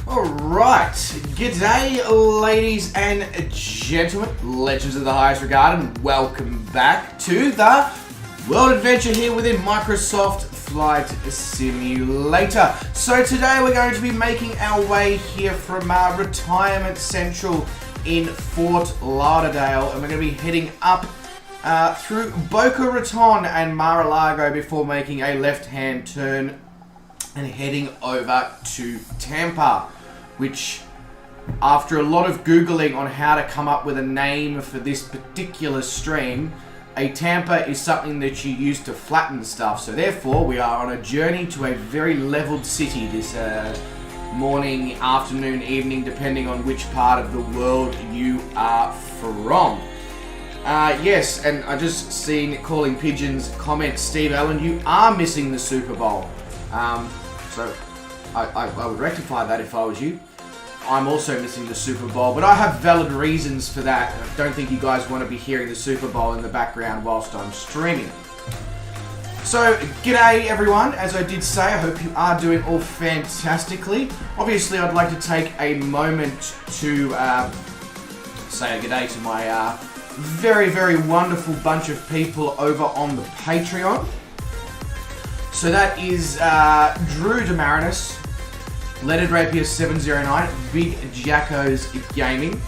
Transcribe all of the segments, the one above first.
Alright, g'day ladies and gentlemen, legends of the highest regard, and welcome back to the World Adventure here within Microsoft Flight Simulator. So today we're going to be making our way here from Retirement Central in Fort Lauderdale, and we're going to be heading up through Boca Raton and Mar-a-Lago before making a left-hand turn and heading over to Tampa, which, after a lot of Googling on how to come up with a name for this particular stream, a Tampa is something that you use to flatten stuff. So therefore, we are on a journey to a very leveled city this morning, afternoon, evening, depending on which part of the world you are from. Yes, and I just seen Calling Pigeons comment, Steve Allen, you are missing the Super Bowl. So I would rectify that if I was you. I'm also missing the Super Bowl, but I have valid reasons for that. I don't think you guys want to be hearing the Super Bowl in the background whilst I'm streaming. So, g'day everyone. As I did say, I hope you are doing all fantastically. Obviously, I'd like to take a moment to say a g'day to my very, very wonderful bunch of people over on the Patreon. So that is Drew Demarinis, Leaded Rapier 709, Big Jackos Gaming,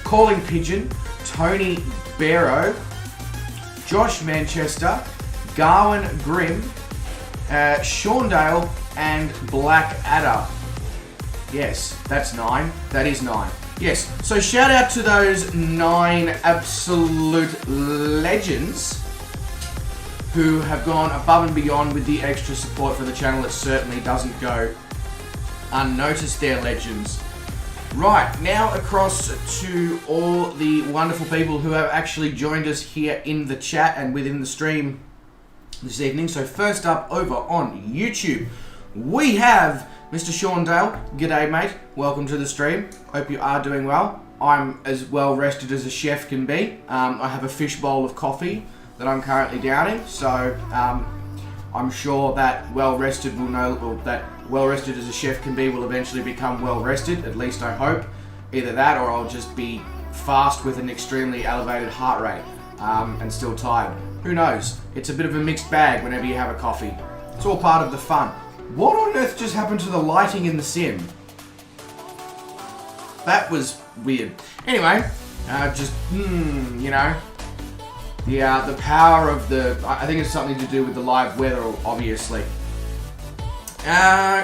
Calling Pigeon, Tony Barrow, Josh Manchester, Garwin Grimm, Sean Dale, and Black Adder. Yes, that's 9. That is 9. Yes, so shout out to those 9 absolute legends who have gone above and beyond with the extra support for the channel. It certainly doesn't go unnoticed. They're legends. Right, now across to all the wonderful people who have actually joined us here in the chat and within the stream this evening. So first up, over on YouTube, we have Mr. Sean Dale. G'day, mate. Welcome to the stream. Hope you are doing well. I'm as well rested as a chef can be. I have a fish bowl of coffee that I'm currently downing, so I'm sure that well-rested will know, or that well-rested as a chef can be will eventually become well-rested, at least I hope. Either that, or I'll just be fast with an extremely elevated heart rate and still tired. Who knows? It's a bit of a mixed bag whenever you have a coffee. It's all part of the fun. What on earth just happened to the lighting in the sim? That was weird. Anyway, you know, the power of the, I think it's something to do with the live weather, obviously.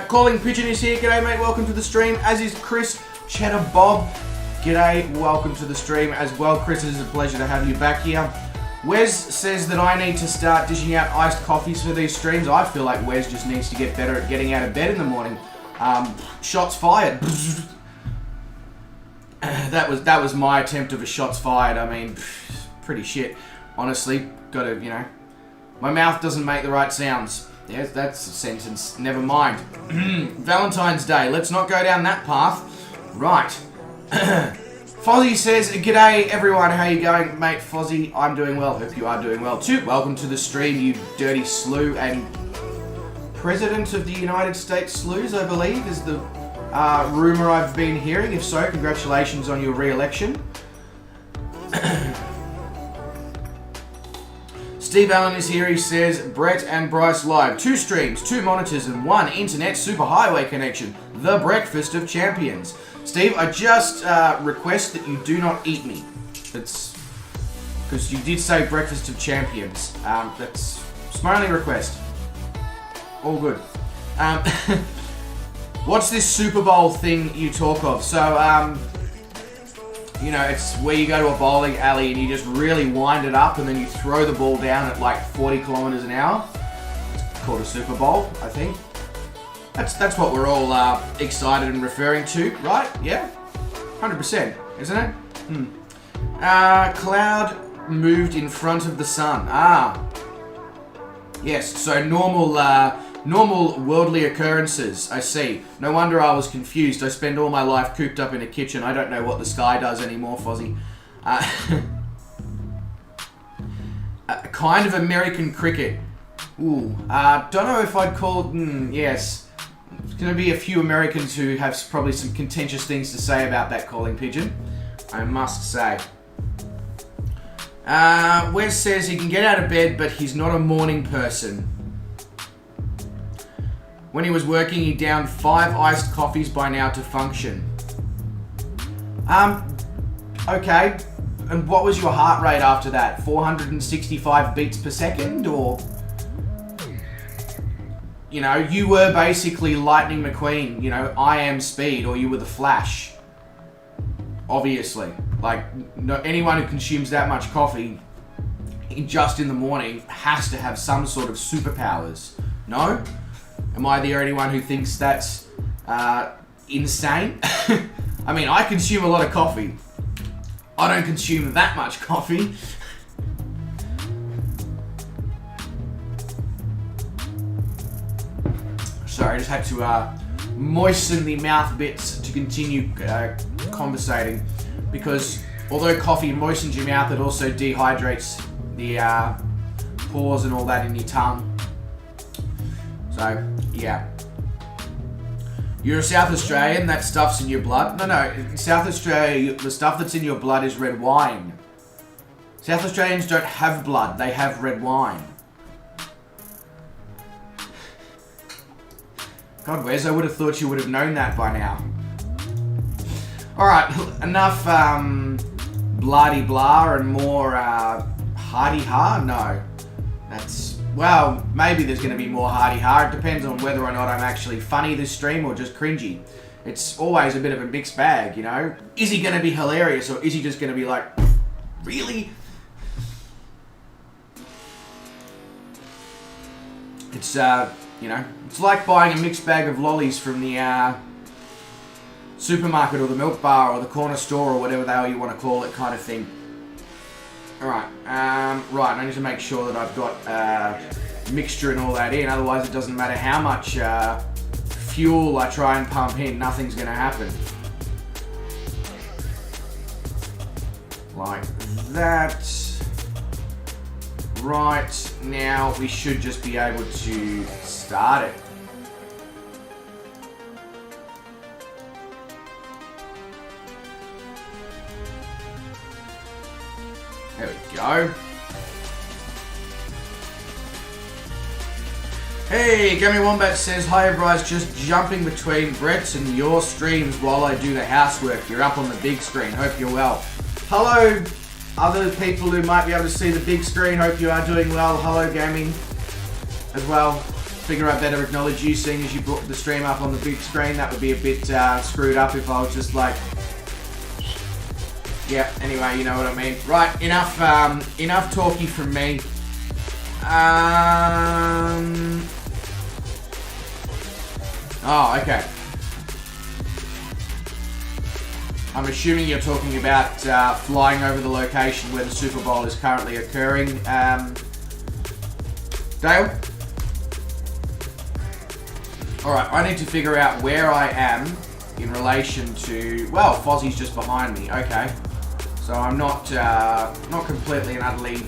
Calling Pigeon is here. G'day, mate. Welcome to the stream. As is Chris Cheddar Bob. G'day. Welcome to the stream as well, Chris. It is a pleasure to have you back here. Wes says that I need to start dishing out iced coffees for these streams. I feel like Wes just needs to get better at getting out of bed in the morning. Shots fired. That was my attempt of a shots fired. I mean, pretty shit. Honestly, gotta, you know, my mouth doesn't make the right sounds. Yes, that's a sentence. Never mind. Valentine's Day. Let's not go down that path. Right. Fozzie says, g'day everyone. How you going, mate? Fozzie, I'm doing well. Hope you are doing well too. Welcome to the stream, you dirty slew and President of the United States Slews, I believe, is the rumor I've been hearing. If so, congratulations on your re-election. Steve Allen is here. He says, Brett and Bryce live. 2 streams, 2 monitors, and 1 internet superhighway connection. The breakfast of champions. Steve, I just request that you do not eat me. That's because you did say breakfast of champions. That's my only request. All good. What's this Super Bowl thing you talk of? So, you know, it's where you go to a bowling alley and you just really wind it up and then you throw the ball down at like 40 kilometers an hour. It's called a Super Bowl, I think. That's what we're all excited and referring to, right? Yeah? 100%, isn't it? Cloud moved in front of the sun. Yes, so normal worldly occurrences, I see. No wonder I was confused. I spend all my life cooped up in a kitchen. I don't know what the sky does anymore, Fozzie. Kind of American cricket. Ooh, don't know if I'd call, yes. going to be a few Americans who have probably some contentious things to say about that calling pigeon, I must say. Wes says he can get out of bed, but he's not a morning person. When he was working, he downed 5 iced coffees by now to function. Okay. And what was your heart rate after that? 465 beats per second, or... You know, you were basically Lightning McQueen, you know, I am Speed, or you were the Flash. Obviously. Like, anyone who consumes that much coffee just in the morning has to have some sort of superpowers. No? Am I the only one who thinks that's insane? I mean, I consume a lot of coffee. I don't consume that much coffee. Sorry, I just had to moisten the mouth bits to continue conversating, because although coffee moistens your mouth, it also dehydrates the pores and all that in your tongue. So, yeah. You're a South Australian, that stuff's in your blood. No, in South Australia, the stuff that's in your blood is red wine. South Australians don't have blood, they have red wine. God, Wes, I would have thought you would have known that by now. Alright, enough blah-de-blah and more hardy-ha? No. That's, well, maybe there's going to be more hardy-ha. It depends on whether or not I'm actually funny this stream or just cringy. It's always a bit of a mixed bag, you know? Is he going to be hilarious, or is he just going to be like, really? It's, you know, it's like buying a mixed bag of lollies from the supermarket or the milk bar or the corner store or whatever the hell you want to call it, kind of thing. Alright, right, I need to make sure that I've got mixture and all that in, otherwise it doesn't matter how much fuel I try and pump in, nothing's going to happen. Like that. Right, now we should just be able to start it. There we go. Hey, Gummy Wombat says, hi everyone, just jumping between Brett's and your streams while I do the housework. You're up on the big screen, hope you're well. Hello, other people who might be able to see the big screen, hope you are doing well. Hello, Gaming, as well. Figure I better acknowledge you, seeing as you brought the stream up on the big screen. That would be a bit screwed up if I was just like... Yeah, anyway, you know what I mean. Right, enough talky from me. Oh, okay. I'm assuming you're talking about flying over the location where the Super Bowl is currently occurring. Dale? Alright, I need to figure out where I am in relation to... Well, Fozzie's just behind me, okay. So I'm not completely and utterly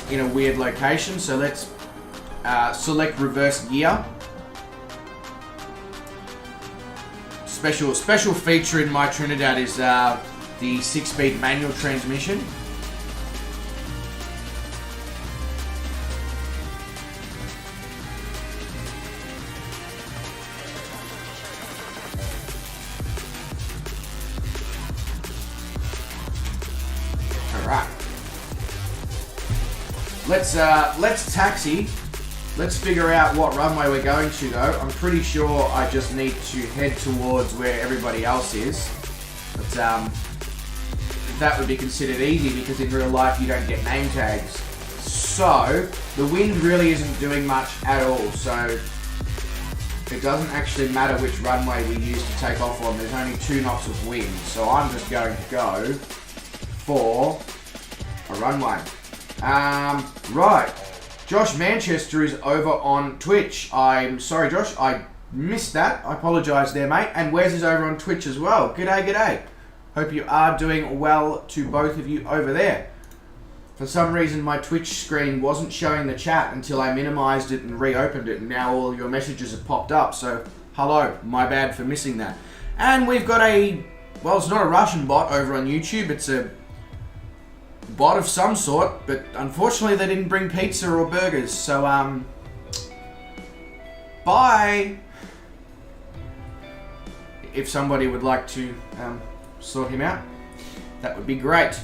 in a weird location, so let's select reverse gear. Special feature in my Trinidad is the 6-speed manual transmission. Alright. Let's taxi. Let's figure out what runway we're going to, though. I'm pretty sure I just need to head towards where everybody else is. But that would be considered easy because in real life you don't get name tags. So the wind really isn't doing much at all. So it doesn't actually matter which runway we use to take off on. There's only 2 knots of wind. So I'm just going to go for a runway. Right. Josh Manchester is over on Twitch. I'm sorry, Josh, I missed that. I apologise there, mate. And Wes is over on Twitch as well. G'day, g'day. Hope you are doing well to both of you over there. For some reason, my Twitch screen wasn't showing the chat until I minimised it and reopened it, and now all your messages have popped up. So, Hello, my bad for missing that. And we've got a, well, it's not a Russian bot over on YouTube. It's a bot of some sort, but unfortunately they didn't bring pizza or burgers. So, bye. If somebody would like to sort him out, that would be great.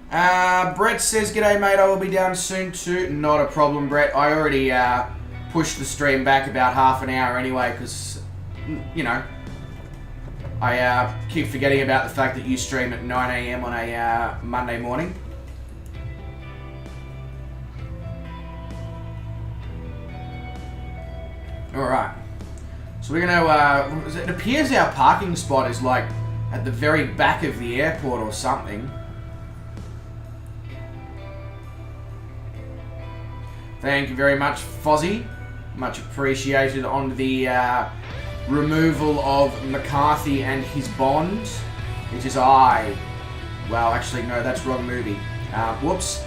Brett says, g'day mate, I will be down soon too. Not a problem, Brett. I already pushed the stream back about half an hour anyway, because, you know, I keep forgetting about the fact that you stream at 9 AM on a Monday morning. Alright. So we're going to, it appears our parking spot is like at the very back of the airport or something. Thank you very much, Fozzie. Much appreciated on the removal of McCarthy and his bond. It is I. Well, actually, no, that's wrong movie. Whoops.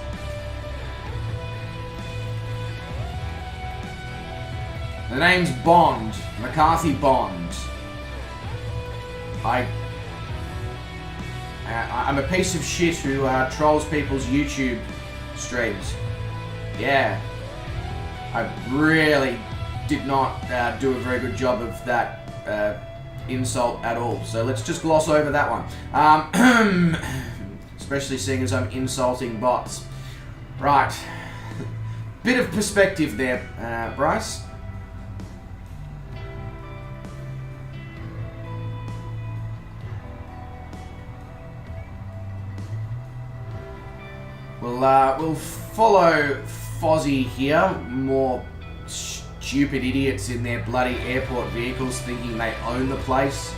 The name's Bond. McCarthy Bond. I'm a piece of shit who trolls people's YouTube streams. Yeah. I really did not do a very good job of that insult at all. So let's just gloss over that one. Especially seeing as I'm insulting bots. Right. Bit of perspective there, Bryce. We'll follow Fozzie here. More stupid idiots in their bloody airport vehicles thinking they own the place.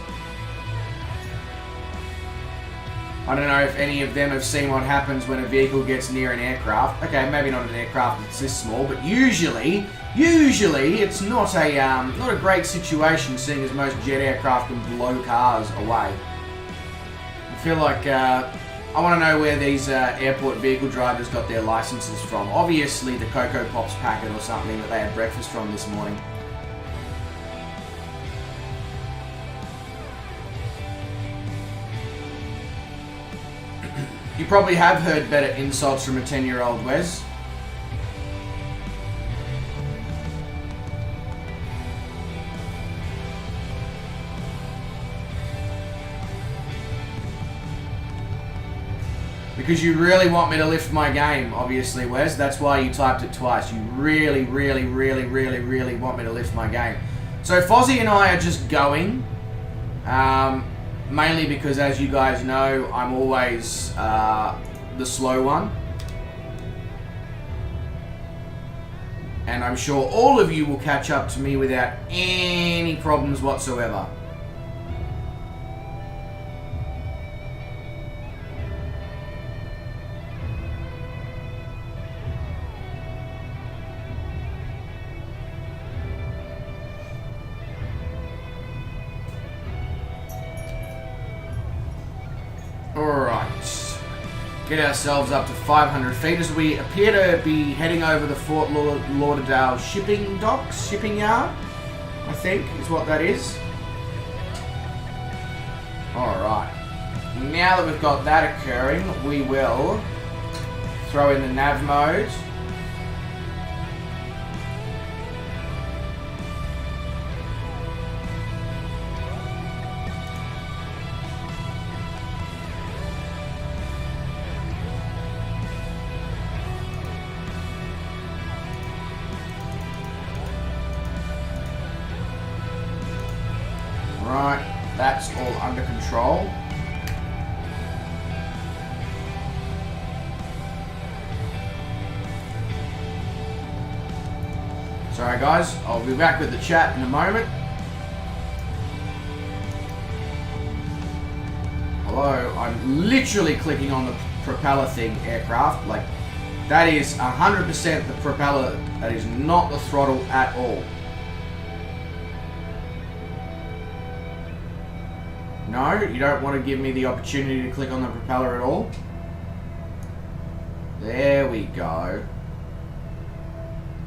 I don't know if any of them have seen what happens when a vehicle gets near an aircraft. Okay, maybe not an aircraft that's this small, but usually it's not a great situation, seeing as most jet aircraft can blow cars away. I feel like I want to know where these airport vehicle drivers got their licenses from. Obviously the Cocoa Pops packet or something that they had breakfast from this morning. You probably have heard better insults from a 10-year-old, Wes. Because you really want me to lift my game, obviously, Wes. That's why you typed it twice. You really want me to lift my game. So Fozzie and I are just going. Mainly because, as you guys know, I'm always the slow one. And I'm sure all of you will catch up to me without any problems whatsoever. Alright, get ourselves up to 500 feet as we appear to be heading over the Fort Lauderdale shipping docks, shipping yard, I think is what that is. Alright, now that we've got that occurring, we will throw in the nav mode. Right, that's all under control. Sorry guys, I'll be back with the chat in a moment. Hello, I'm literally clicking on the propeller thing, aircraft. Like, that is 100% the propeller, that is not the throttle at all. No, you don't want to give me the opportunity to click on the propeller at all. There we go.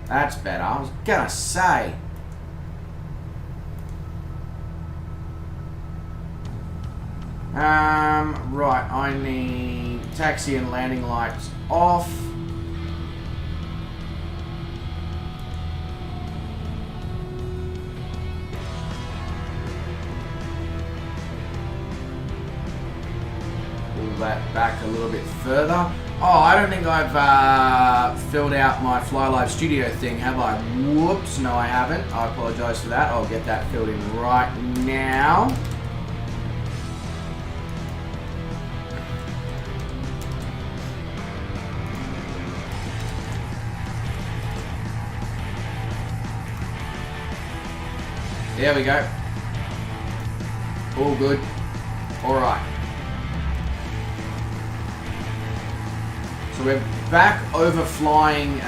That's better. I was gonna say. Right, I need taxi and landing lights off. Pull that back a little bit further. Oh, I don't think I've filled out my Fly Live Studio thing, have I? Whoops, no I haven't. I apologise for that. I'll get that filled in right now. There we go. All good. Alright. So we're back over flying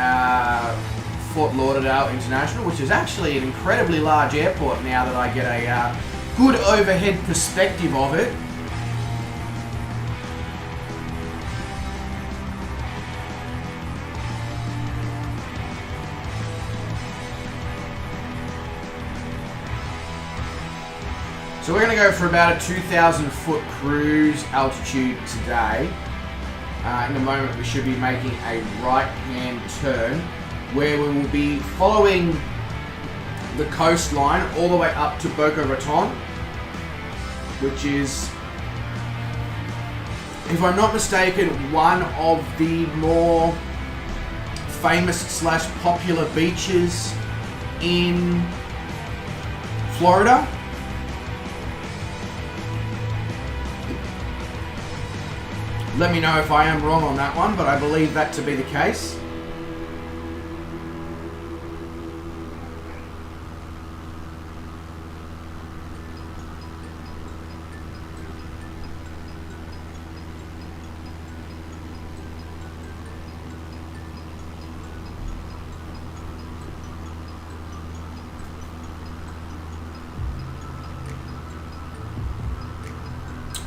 Fort Lauderdale International, which is actually an incredibly large airport now that I get a good overhead perspective of it. So we're going to go for about a 2,000 foot cruise altitude today. In a moment we should be making a right hand turn where we will be following the coastline all the way up to Boca Raton, which is, if I'm not mistaken, one of the more famous / popular beaches in Florida. Let me know if I am wrong on that one, but I believe that to be the case.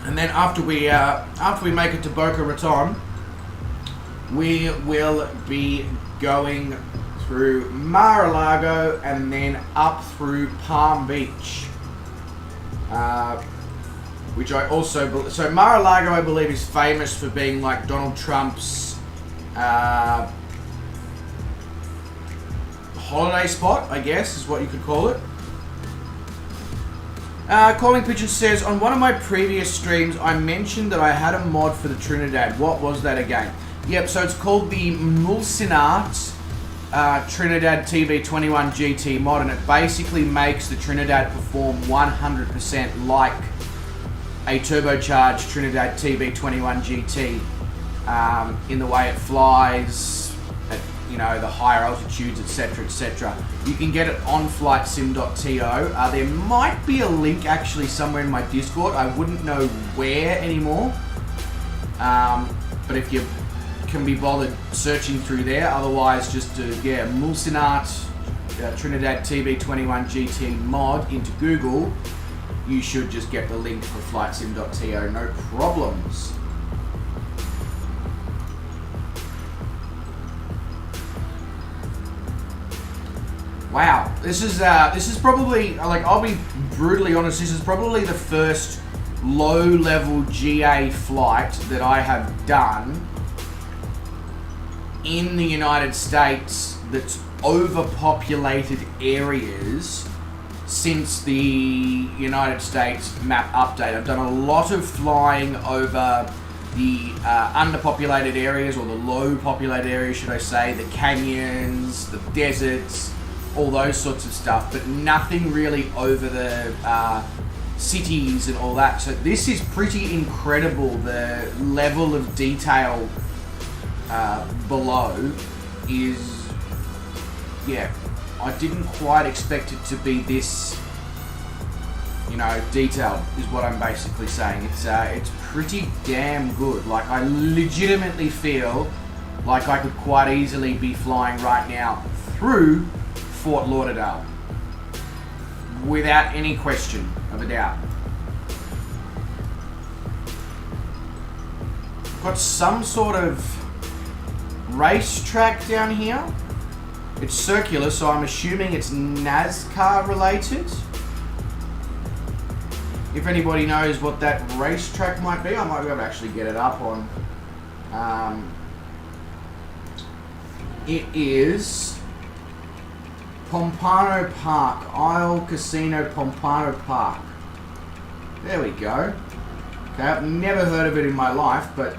And then after we make it to Boca Raton, we will be going through Mar-a-Lago and then up through Palm Beach, which I also so Mar-a-Lago I believe is famous for being like Donald Trump's holiday spot, I guess is what you could call it. Calling Pigeon says, on one of my previous streams, I mentioned that I had a mod for the Trinidad. What was that again? Yep, so it's called the Mulsinart Trinidad TB21GT mod, and it basically makes the Trinidad perform 100% like a turbocharged Trinidad TB21GT in the way it flies at, you know, the higher altitudes, etc, etc. You can get it on flightsim.to. There might be a link actually somewhere in my Discord. I wouldn't know where anymore, but if you can be bothered searching through there, otherwise just do Mulsinart Trinidad TB21GT mod into Google. You should just get the link for flightsim.to, no problems. Wow, this is probably, like, I'll be brutally honest, this is probably the first low-level GA flight that I have done in the United States that's overpopulated areas since the United States map update. I've done a lot of flying over the underpopulated areas, or the low populated areas, should I say, the canyons, the deserts, all those sorts of stuff, but nothing really over the cities and all that. So this is pretty incredible. The level of detail below is, yeah, I didn't quite expect it to be this, you know, detailed, is what I'm basically saying. It's pretty damn good. Like, I legitimately feel like I could quite easily be flying right now through Fort Lauderdale without any question of a doubt. Got some sort of racetrack down here. It's circular, so I'm assuming it's NASCAR related. if anybody knows what that racetrack might be, I might be able to actually get it up on. It is Pompano Park, Isle Casino Pompano Park. There we go. Okay, I've never heard of it in my life, but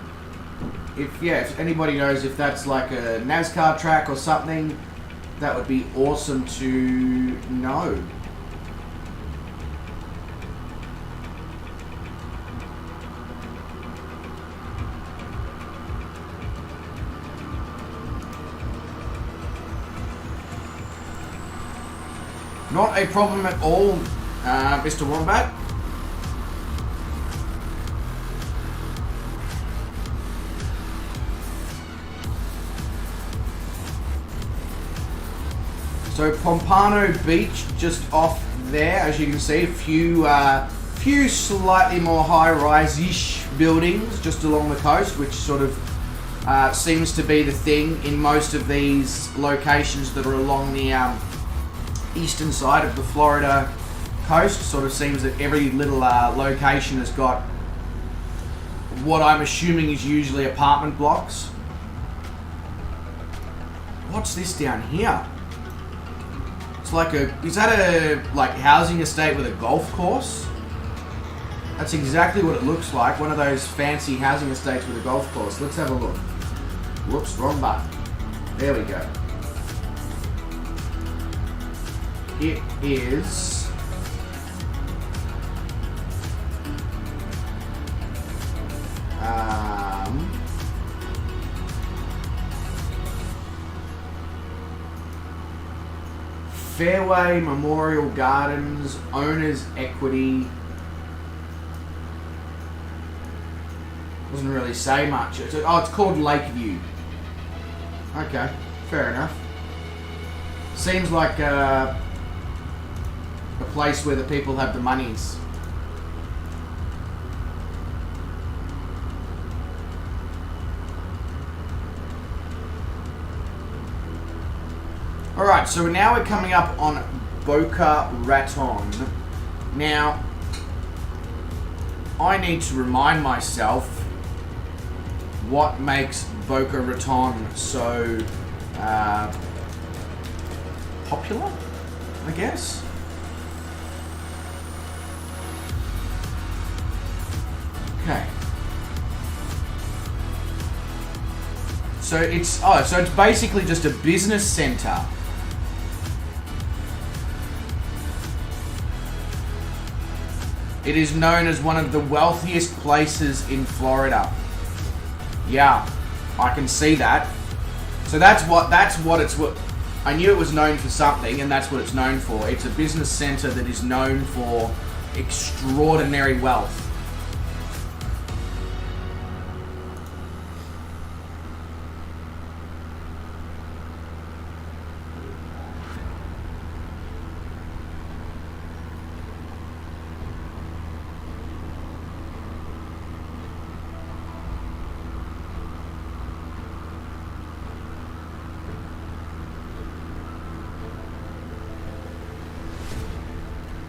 if anybody knows if that's like a NASCAR track or something, that would be awesome to know. Not a problem at all, Mr. Wombat. So Pompano Beach, just off there, as you can see, a few slightly more high-rise-ish buildings just along the coast, which sort of seems to be the thing in most of these locations that are along the eastern side of the Florida coast. Sort of seems that every little location has got what I'm assuming is usually apartment blocks. What's this down here? It's like is that a housing estate with a golf course? That's exactly what it looks like. One of those fancy housing estates with a golf course. Let's have a look. Whoops, wrong button. There we go. It is Fairway Memorial Gardens, Owners Equity. Doesn't really say much. It's called Lakeview. Okay, fair enough. Seems like a place where the people have the monies. Alright, so now we're coming up on Boca Raton. Now, I need to remind myself what makes Boca Raton so popular, I guess. Okay. So it's basically just a business center. It is known as one of the wealthiest places in Florida. Yeah, I can see that. So that's what I knew it was known for something, and that's what it's known for. It's a business center that is known for extraordinary wealth.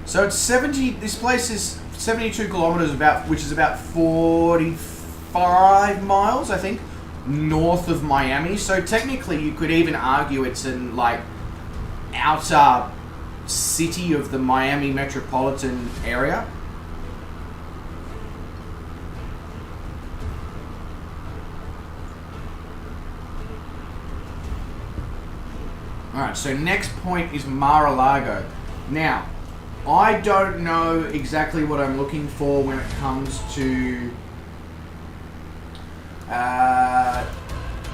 So it's 70. This place is 72 kilometers, which is about 45 miles, I think, north of Miami. So technically, you could even argue it's in outer city of the Miami metropolitan area. All right. So next point is Mar-a-Lago. Now, I don't know exactly what I'm looking for when it comes to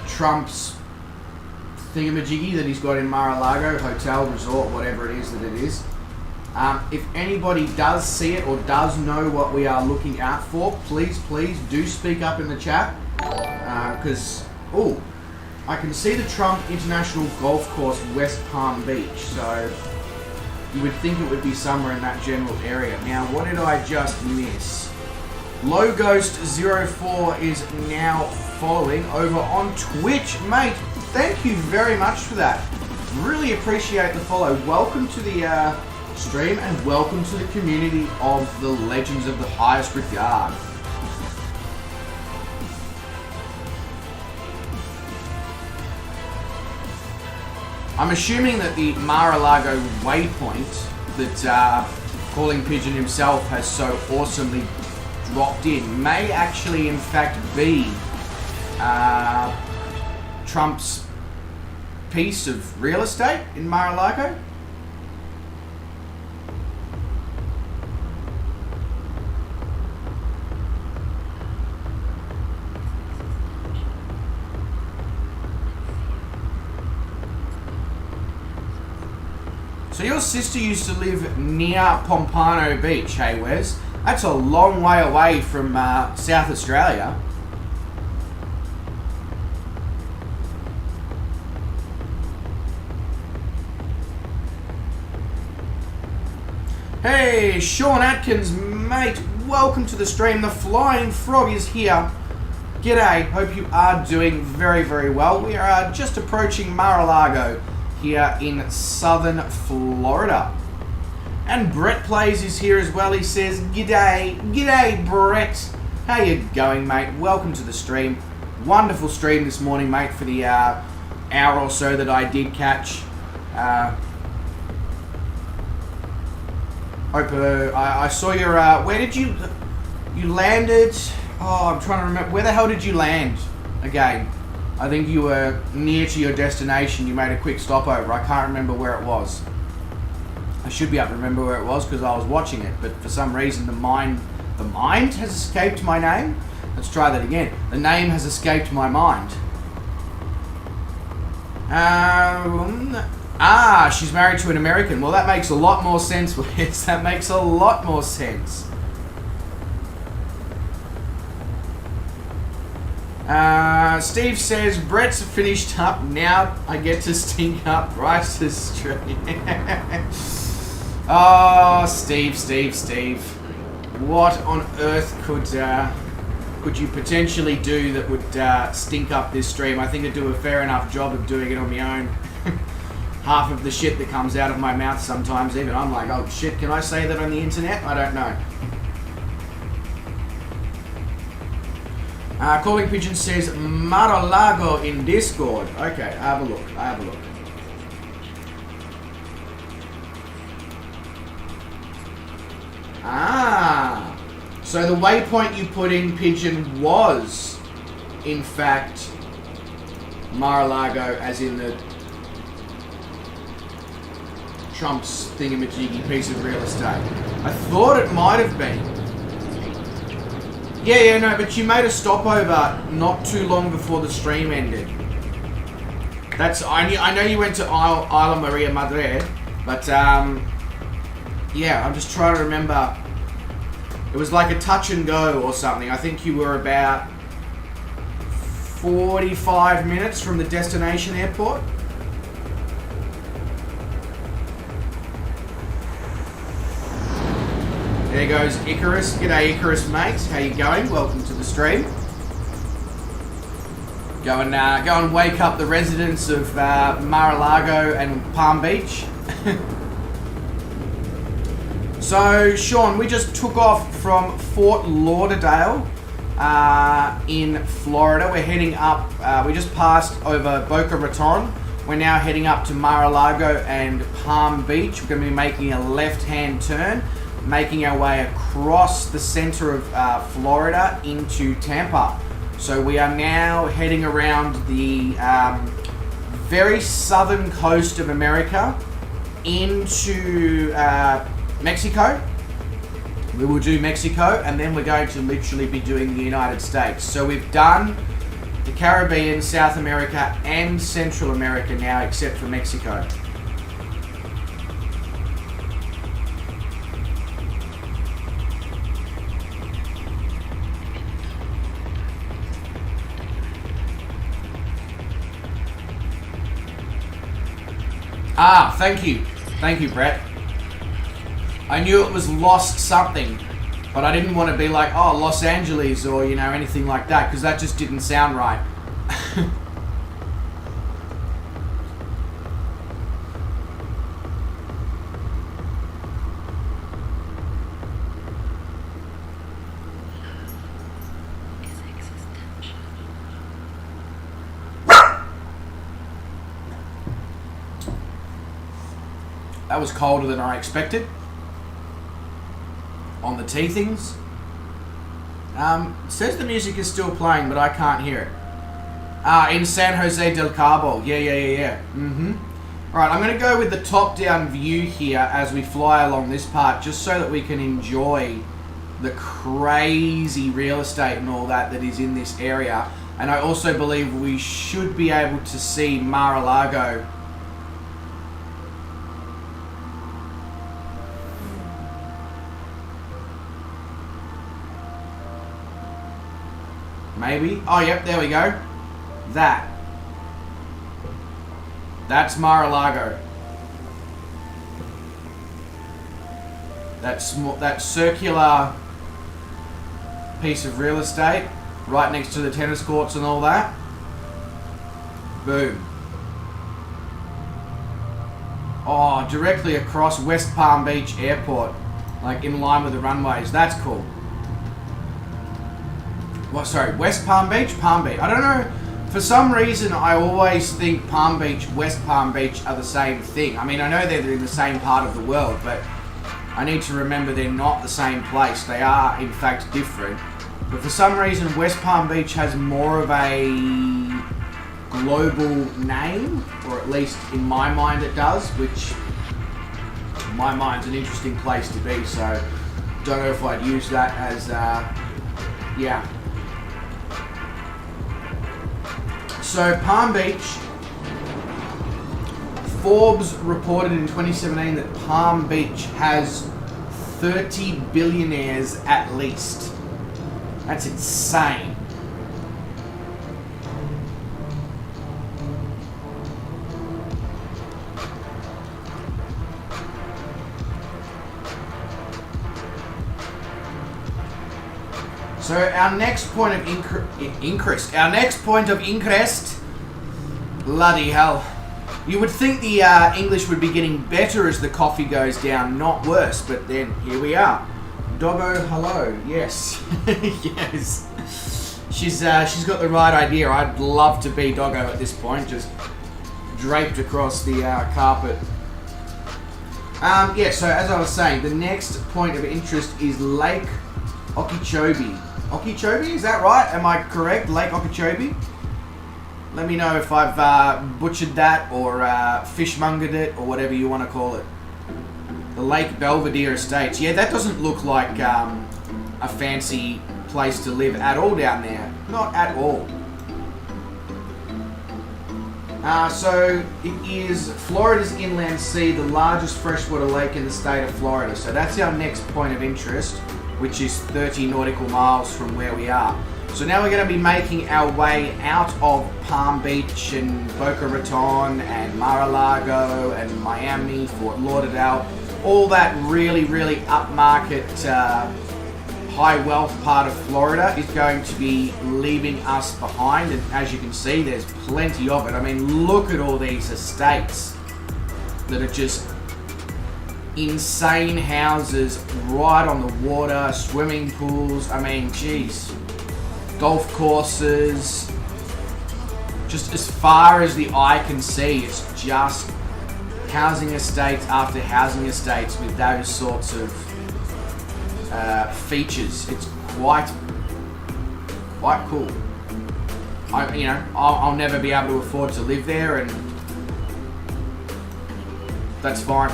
Trump's thingamajiggy that he's got in Mar-a-Lago, hotel, resort, whatever it is that it is. If anybody does see it or does know what we are looking out for, please do speak up in the chat. Because, I can see the Trump International Golf Course, West Palm Beach, so you would think it would be somewhere in that general area. Now, what did I just miss? LowGhost04 is now following over on Twitch. Mate, thank you very much for that. Really appreciate the follow. Welcome to the stream, and welcome to the community of the Legends of the Highest Regard. I'm assuming that the Mar-a-Lago waypoint that Calling Pigeon himself has so awesomely dropped in may actually in fact be Trump's piece of real estate in Mar-a-Lago. So your sister used to live near Pompano Beach, hey Wes? That's a long way away from South Australia. Hey, Sean Atkins, mate, welcome to the stream. The Flying Frog is here. G'day, hope you are doing very, very well. We are just approaching Mar-a-Lago here in southern Florida. And Brett Plays is here as well. He says, G'day Brett. How you going, mate? Welcome to the stream. Wonderful stream this morning, mate, for the hour or so that I did catch. I saw your, where did you landed? Oh, I'm trying to remember. Where the hell did you land again? I think you were near to your destination. You made a quick stopover. I can't remember where it was. I should be able to remember where it was because I was watching it, but for some reason the mind has escaped my name. Let's try that again. The name has escaped my mind. She's married to an American. Well, that makes a lot more sense, Wes. That makes a lot more sense. Steve says, Brett's finished up. Now I get to stink up Bryce's stream. Oh, Steve. What on earth could you potentially do that would stink up this stream? I think I do a fair enough job of doing it on my own. Half of the shit that comes out of my mouth sometimes, even I'm like, oh shit, can I say that on the internet? I don't know. Calling Pigeon says Mar-a-Lago in Discord. Okay, I have a look. So the waypoint you put in, Pigeon, was in fact Mar-a-Lago, as in the Trump's thingamajiggy piece of real estate. I thought it might have been. Yeah, no, but you made a stopover not too long before the stream ended. I know you went to Isla Maria Madre, but yeah, I'm just trying to remember. It was like a touch and go or something. I think you were about 45 minutes from the destination airport. There goes Icarus. G'day Icarus, mate. How you going? Welcome to the stream. Go and wake up the residents of Mar-a-Lago and Palm Beach. So, Sean, we just took off from Fort Lauderdale in Florida. We're heading up, we just passed over Boca Raton. We're now heading up to Mar-a-Lago and Palm Beach. We're going to be making a left-hand turn, making our way across the center of Florida into Tampa. So we are now heading around the very southern coast of America into Mexico. We will do Mexico, and then we're going to literally be doing the United States. So we've done the Caribbean, South America, and Central America now, except for Mexico. Thank you. Thank you, Brett. I knew it was Lost something, but I didn't want to be like, oh, Los Angeles or, you know, anything like that, because that just didn't sound right. That was colder than I expected. On the T-things. Says the music is still playing, but I can't hear it. In San Jose del Cabo. Yeah. Alright, I'm going to go with the top-down view here as we fly along this part, just so that we can enjoy the crazy real estate and all that is in this area. And I also believe we should be able to see Mar-a-Lago. Maybe. Oh, yep, there we go. That's Mar-a-Lago. That circular piece of real estate right next to the tennis courts and all that. Boom. Oh, directly across West Palm Beach Airport, like in line with the runways. That's cool. Well, sorry, West Palm Beach? Palm Beach. I don't know. For some reason, I always think Palm Beach, West Palm Beach are the same thing. I mean, I know they're in the same part of the world, but I need to remember they're not the same place. They are, in fact, different. But for some reason, West Palm Beach has more of a global name, or at least in my mind it does, which in my mind's an interesting place to be, so don't know if I'd use that as, yeah. So Palm Beach, Forbes reported in 2017 that Palm Beach has 30 billionaires at least. That's insane. So our next point of interest, bloody hell. You would think the English would be getting better as the coffee goes down, not worse, but then here we are. Doggo, hello, yes. Yes. She's got the right idea. I'd love to be Doggo at this point, just draped across the carpet. Yeah, so as I was saying, the next point of interest is Lake Okeechobee. Okeechobee, is that right? Am I correct? Lake Okeechobee? Let me know if I've butchered that or fishmongered it or whatever you want to call it. The Lake Belvedere Estates. Yeah, that doesn't look like a fancy place to live at all down there. Not at all. So it is Florida's inland sea, the largest freshwater lake in the state of Florida. So that's our next point of interest, which is 30 nautical miles from where we are. So now we're going to be making our way out of Palm Beach and Boca Raton and Mar-a-Lago and Miami, Fort Lauderdale, all that really, really upmarket, high wealth part of Florida is going to be leaving us behind. And as you can see, there's plenty of it. I mean, look at all these estates that are just insane houses right on the water, swimming pools. I mean, geez. Golf courses, just as far as the eye can see, it's just housing estates after housing estates with those sorts of features. It's quite cool. I'll never be able to afford to live there, and that's fine.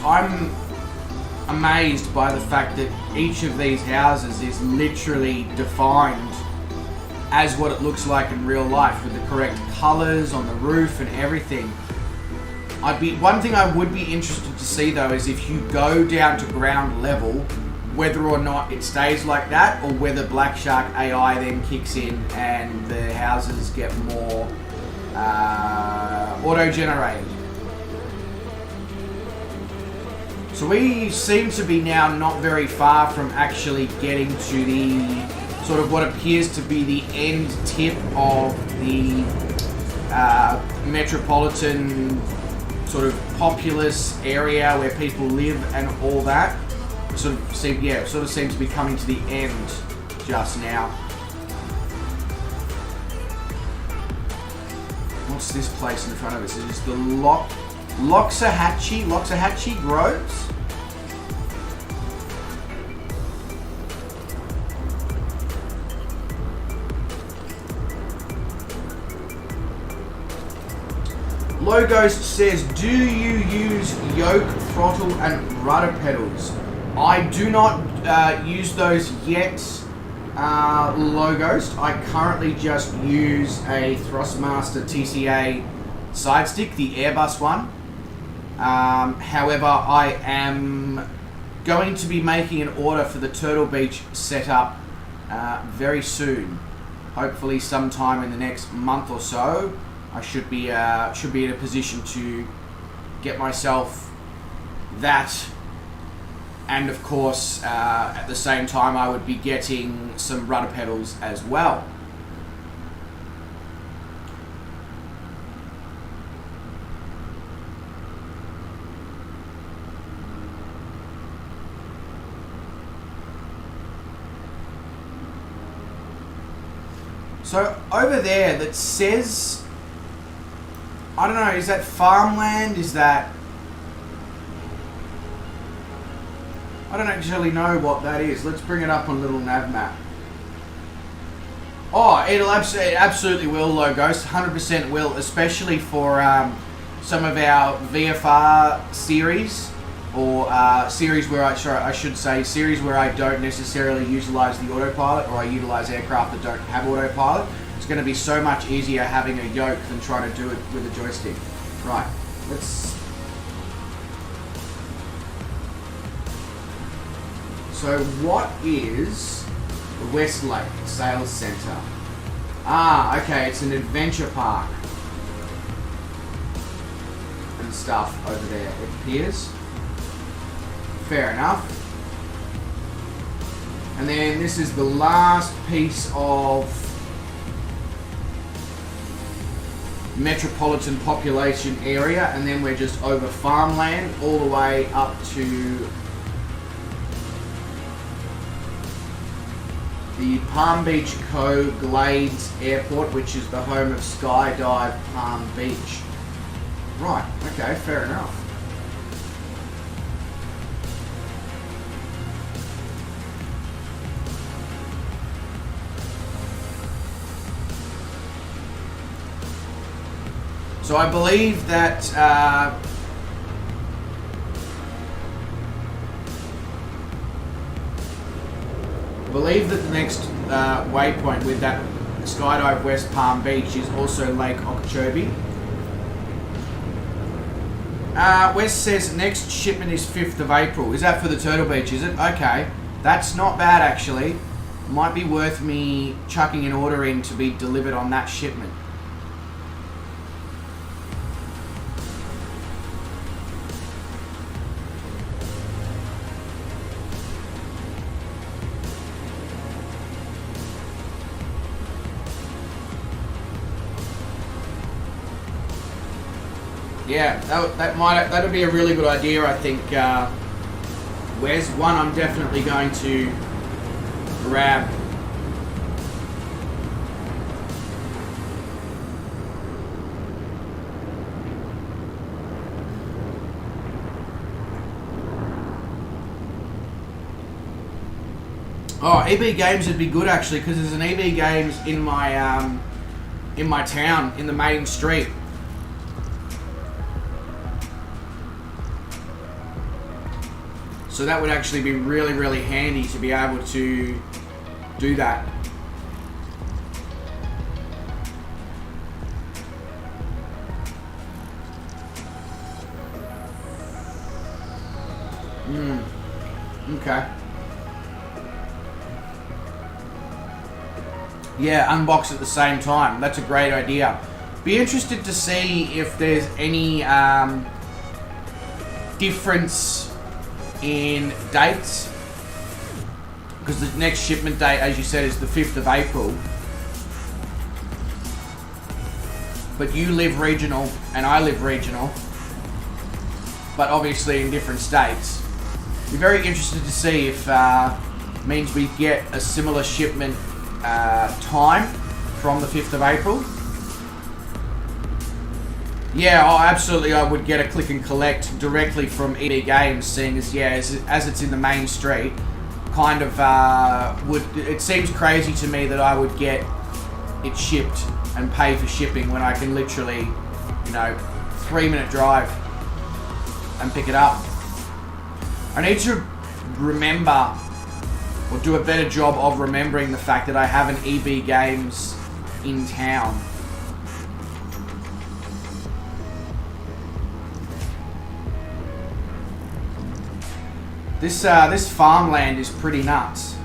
I'm amazed by the fact that each of these houses is literally defined as what it looks like in real life, with the correct colours on the roof and everything. One thing I would be interested to see though is if you go down to ground level, whether or not it stays like that, or whether Black Shark AI then kicks in and the houses get more auto-generated. So we seem to be now not very far from actually getting to the sort of what appears to be the end tip of the metropolitan sort of populous area where people live and all that. Sort of seems to be coming to the end just now. What's this place in front of us? Is this the Loxahatchee Groves? Logos says, do you use yoke, throttle, and rudder pedals? I do not use those yet, Logos. I currently just use a Thrustmaster TCA side stick, the Airbus one. However, I am going to be making an order for the Turtle Beach setup very soon. Hopefully sometime in the next month or so. I should be in a position to get myself that, and of course at the same time I would be getting some rudder pedals as well. So over there that says, I don't know, is that farmland? Is that... I don't actually know what that is. Let's bring it up on a little nav map. Oh, it absolutely will, Logos. 100% will, especially for some of our VFR series, or series where series where I don't necessarily utilize the autopilot, or I utilize aircraft that don't have autopilot. It's going to be so much easier having a yoke than trying to do it with a joystick. Right, let's... So what is the Westlake Sales Centre? Ah, okay, it's an adventure park and stuff over there, it appears. Fair enough. And then this is the last piece of metropolitan population area, and then we're just over farmland all the way up to the Palm Beach Co. Glades Airport, which is the home of Skydive Palm Beach. Right, okay, fair enough. So I believe that the next waypoint with that Skydive West Palm Beach is also Lake Okeechobee. West says next shipment is 5th of April. Is that for the Turtle Beach, is it? Okay. That's not bad, actually. Might be worth me chucking an order in to be delivered on that shipment. Yeah, that'll be a really good idea, I think. Where's one I'm definitely going to grab. Oh, EB Games would be good actually, because there's an EB Games in my town, in the main street. So that would actually be really, really handy to be able to do that. Okay. Yeah, unbox at the same time. That's a great idea. Be interested to see if there's any difference in dates, because the next shipment date, as you said, is the 5th of April. But you live regional and I live regional. but obviously in different states. Be very interested to see if means we get a similar shipment time from the 5th of April. Yeah, oh, absolutely. I would get a click and collect directly from EB Games, seeing as as it's in the main street. Kind of it seems crazy to me that I would get it shipped and pay for shipping when I can literally, 3-minute drive and pick it up. I need to remember or do a better job of remembering the fact that I have an EB Games in town. This farmland is pretty nuts.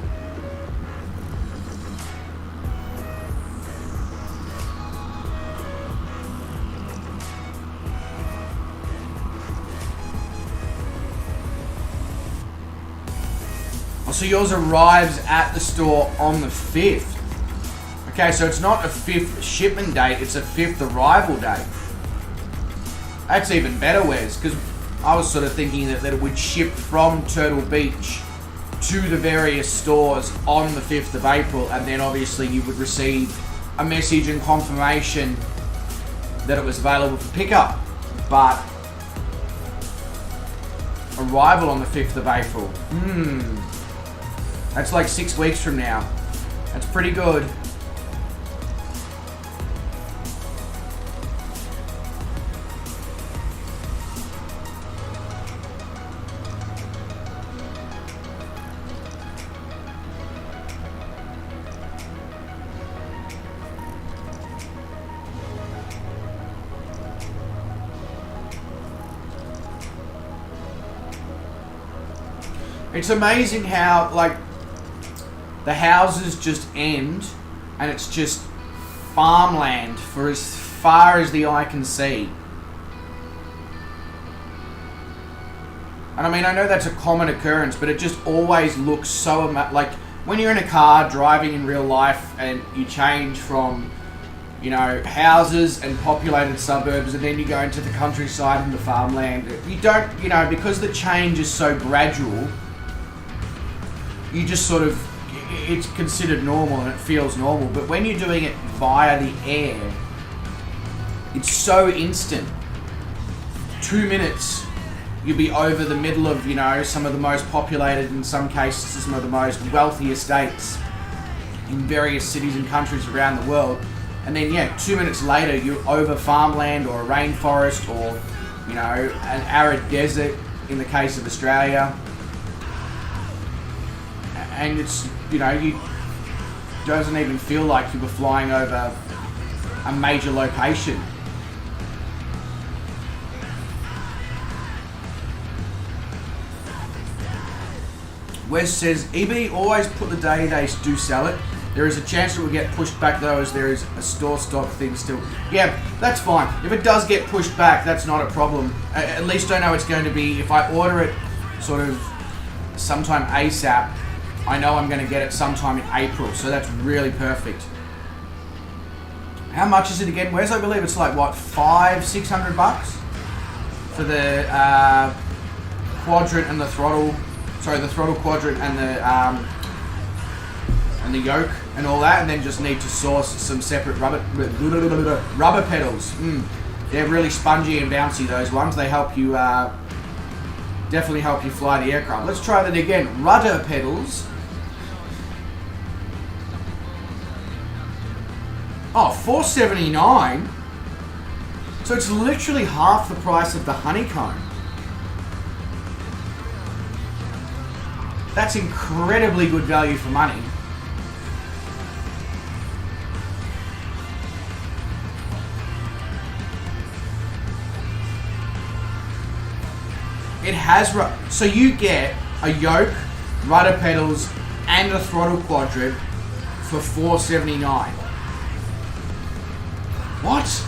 Oh, so yours arrives at the store on the 5th. Okay, so it's not a 5th shipment date, it's a 5th arrival date. That's even better, Wes, because I was sort of thinking that it would ship from Turtle Beach to the various stores on the 5th of April, and then obviously you would receive a message and confirmation that it was available for pickup. But arrival on the 5th of April. That's like 6 weeks from now. That's pretty good. It's amazing how, like, the houses just end and it's just farmland for as far as the eye can see. And I mean, I know that's a common occurrence, but it just always looks so like when you're in a car driving in real life and you change from, houses and populated suburbs, and then you go into the countryside and the farmland. You don't, because the change is so gradual, you just sort of, it's considered normal and it feels normal. But when you're doing it via the air, it's so instant. 2 minutes, you'll be over the middle of, some of the most populated, in some cases, some of the most wealthy estates in various cities and countries around the world. And then, 2 minutes later, you're over farmland or a rainforest or, an arid desert in the case of Australia. And it's, you doesn't even feel like you were flying over a major location. Wes says, EB always put the day they do sell it. There is a chance it will get pushed back though, as there is a store stock thing still. Yeah, that's fine. If it does get pushed back, that's not a problem. At least I know it's going to be, if I order it sort of sometime ASAP, I know I'm going to get it sometime in April, so that's really perfect. How much is it again, Wes? I believe it's like, what, $500-600 for the quadrant and the throttle. Sorry, the throttle quadrant and the yoke and all that, and then just need to source some separate rubber pedals. They're really spongy and bouncy, those ones. They help you, definitely help you fly the aircraft. Let's try that again. Rudder pedals. Oh, $479. So it's literally half the price of the honeycomb. That's incredibly good value for money. It has, so you get a yoke, rudder pedals, and a throttle quadrant for $479. What?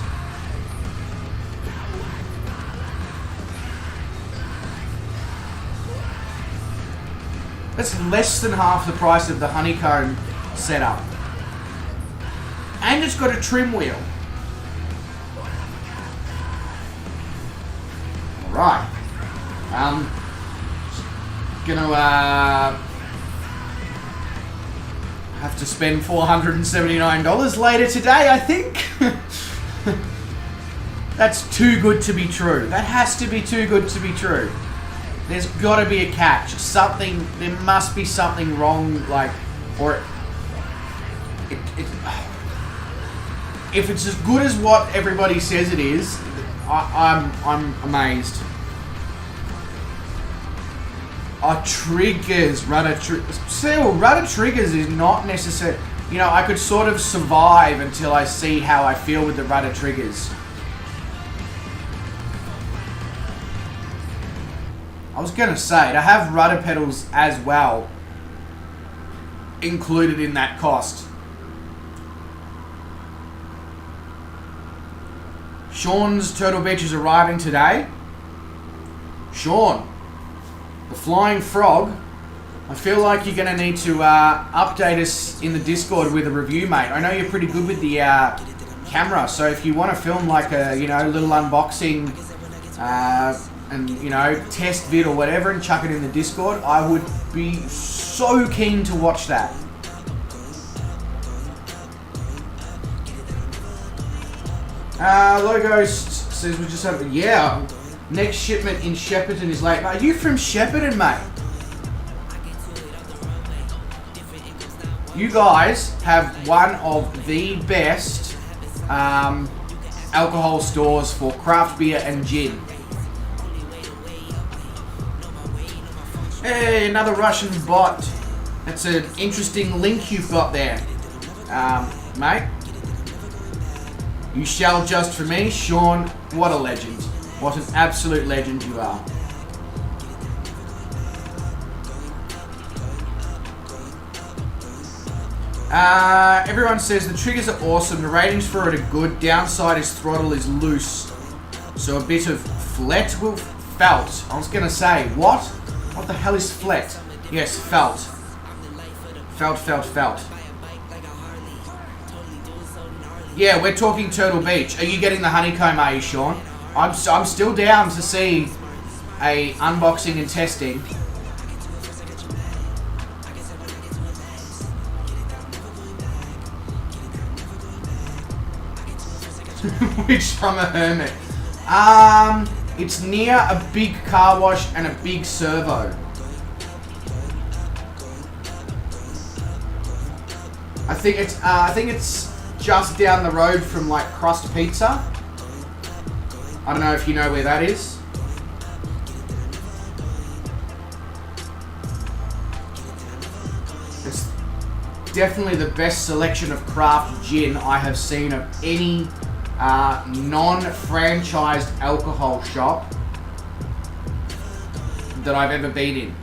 That's less than half the price of the honeycomb setup. And it's got a trim wheel. Alright. Gonna have to spend $479 later today, I think. That's too good to be true. That has to be too good to be true. There's got to be a catch. Something, there must be something wrong, like, or if it's as good as what everybody says it is, I'm amazed. Triggers, rudder triggers is not necessary. You know, I could sort of survive until I see how I feel with the rudder triggers. I was gonna say, to have rudder pedals as well included in that cost. Sean's Turtle Beach is arriving today. Sean, the Flying Frog, I feel like you're going to need to update us in the Discord with a review, mate. I know you're pretty good with the camera, so if you want to film like a, you know, little unboxing and, you know, test vid or whatever and chuck it in the Discord, I would be so keen to watch that. Logo says we just have, yeah, next shipment in Shepparton is late. Are you from Shepparton, mate? You guys have one of the best alcohol stores for craft beer and gin. Hey, another Russian bot. That's an interesting link you've got there, mate. You shall just for me, Sean. What a legend. What an absolute legend you are. Everyone says the triggers are awesome. The ratings for it are good. Downside is throttle is loose. So a bit of felt. I was going to say, what? What the hell is flet? Yes, felt. Felt. Yeah, we're talking Turtle Beach. Are you getting the honeycomb, are you, Sean? I'm still down to see a unboxing and testing. Which I'm a hermit. It's near a big car wash and a big servo. I think it's just down the road from like Crust Pizza. I don't know if you know where that is. It's definitely the best selection of craft gin I have seen of any non-franchised alcohol shop that I've ever been in.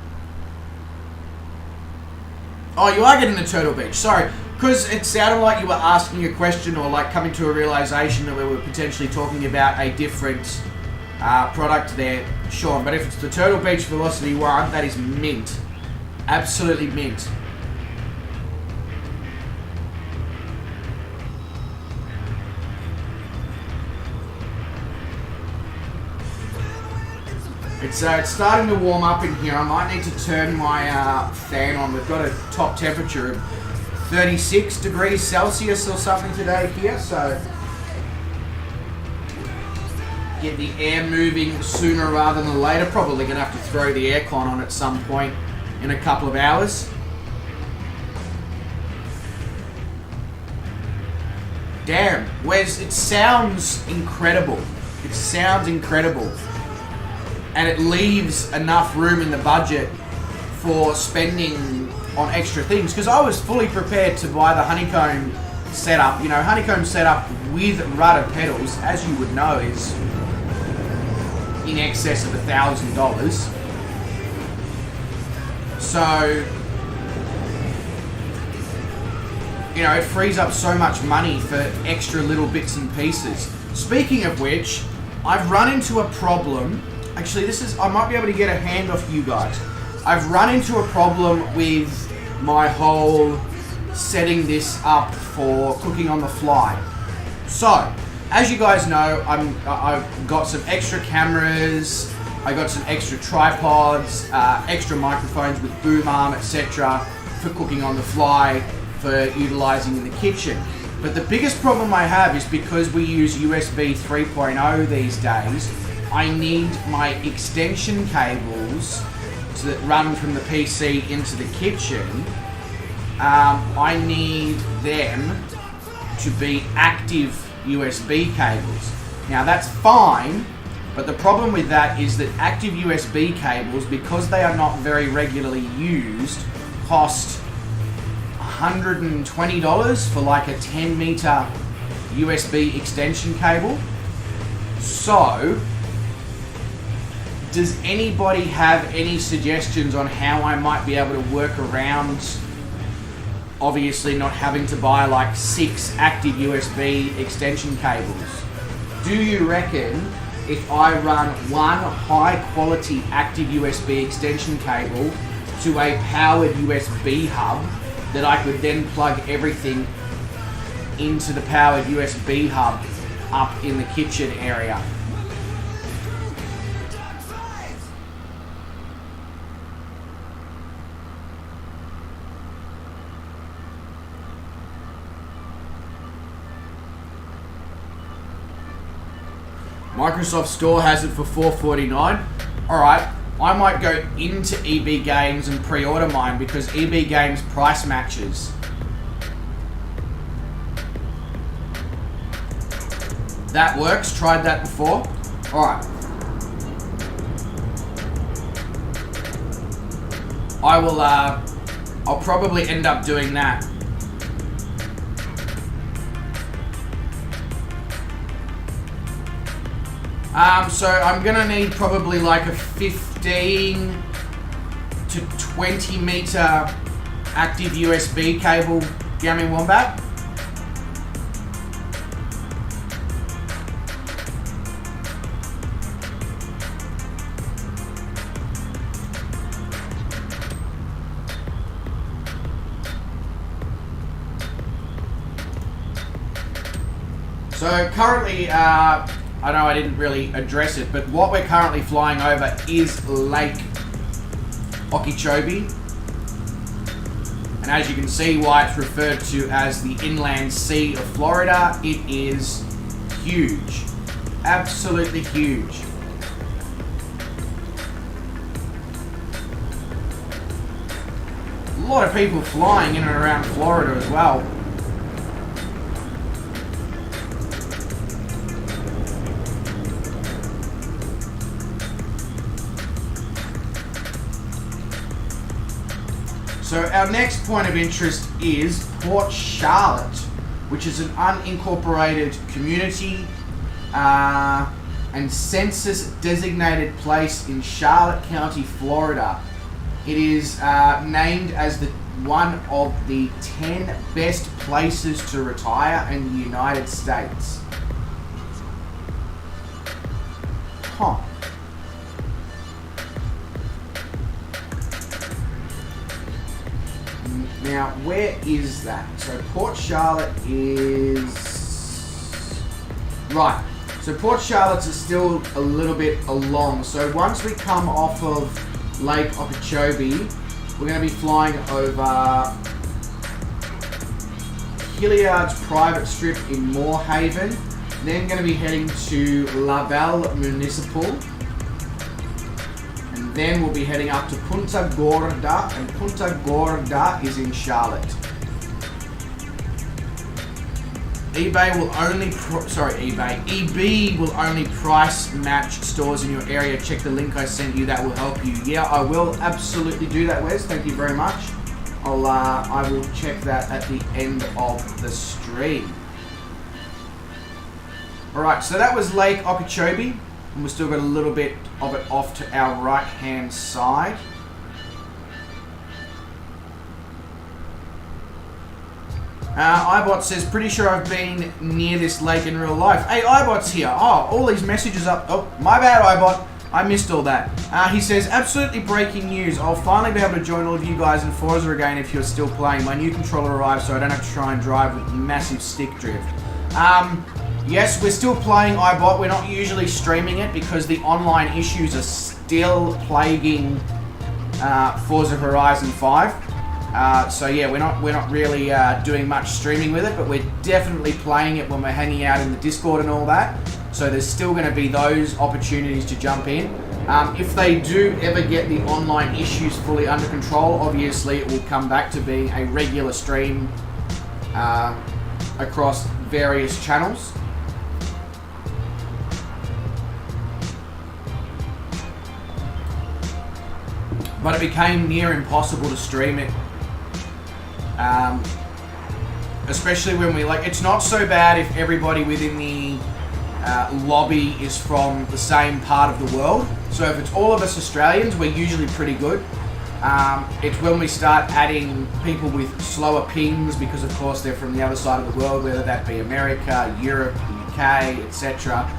Oh, you are getting the Turtle Beach. Sorry. Because it sounded like you were asking a question or like coming to a realization that we were potentially talking about a different product there, Sean. But if it's the Turtle Beach Velocity 1, that is mint. Absolutely mint. It's starting to warm up in here. I might need to turn my fan on. We've got a top temperature of 36 degrees Celsius or something today here, so get the air moving sooner rather than later. Probably going to have to throw the aircon on at some point in a couple of hours. Damn, Wes, it sounds incredible. It sounds incredible. And it leaves enough room in the budget for spending on extra things, because I was fully prepared to buy the honeycomb setup. You know, honeycomb setup with rudder pedals, as you would know, is in excess of $1,000. So, you know, it frees up so much money for extra little bits and pieces. Speaking of which, I've run into a problem. Actually, I might be able to get a hand off you guys. I've run into a problem with my whole setting this up for cooking on the fly. So, as you guys know, I've got some extra cameras. I got some extra tripods, extra microphones with boom arm, etc. for cooking on the fly, for utilizing in the kitchen. But the biggest problem I have is because we use USB 3.0 these days, I need my extension cables that run from the PC into the kitchen. I need them to be active USB cables. Now that's fine, but the problem with that is that active USB cables, because they are not very regularly used, cost $120 for like a 10 meter USB extension cable. So, does anybody have any suggestions on how I might be able to work around obviously not having to buy like 6 active USB extension cables? Do you reckon if I run one high quality active USB extension cable to a powered USB hub, that I could then plug everything into the powered USB hub up in the kitchen area? Microsoft Store has it for $4.49. Alright, I might go into EB Games and pre-order mine because EB Games price matches. That works, tried that before. Alright. I'll probably end up doing that. So I'm gonna need probably like a 15 to 20 meter active USB cable, Gaming Wombat. So currently, I know I didn't really address it, but what we're currently flying over is Lake Okeechobee. And as you can see why it's referred to as the inland sea of Florida, it is huge. Absolutely huge. A lot of people flying in and around Florida as well. So our next point of interest is Port Charlotte, which is an unincorporated community and census designated place in Charlotte County, Florida. It is named as one of the 10 best places to retire in the United States. Huh. Now, where is that? So Port Charlotte is... Right. So Port Charlotte's is still a little bit along. So once we come off of Lake Okeechobee, we're going to be flying over Hilliard's private strip in Moorhaven. Then going to be heading to Lauderdale Municipal. Then we'll be heading up to Punta Gorda, and Punta Gorda is in Charlotte. EB will only price match stores in your area. Check the link I sent you, that will help you. Yeah, I will absolutely do that, Wes. Thank you very much. I will check that at the end of the stream. Alright, so that was Lake Okeechobee. And we've still got a little bit of it off to our right hand side. iBot says, pretty sure I've been near this lake in real life. Hey, iBot's here. Oh, all these messages up. Oh, my bad, iBot. I missed all that. He says, absolutely breaking news. I'll finally be able to join all of you guys in Forza again if you're still playing. My new controller arrived, so I don't have to try and drive with massive stick drift. Yes, we're still playing iBot. We're not usually streaming it because the online issues are still plaguing Forza Horizon 5. So yeah, we're not really doing much streaming with it, but we're definitely playing it when we're hanging out in the Discord and all that. So there's still going to be those opportunities to jump in. If they do ever get the online issues fully under control, obviously it will come back to being a regular stream across various channels. But it became near impossible to stream it. Especially when it's not so bad if everybody within the lobby is from the same part of the world. So if it's all of us Australians, we're usually pretty good. It's when we start adding people with slower pings, because of course they're from the other side of the world, whether that be America, Europe, UK, etc.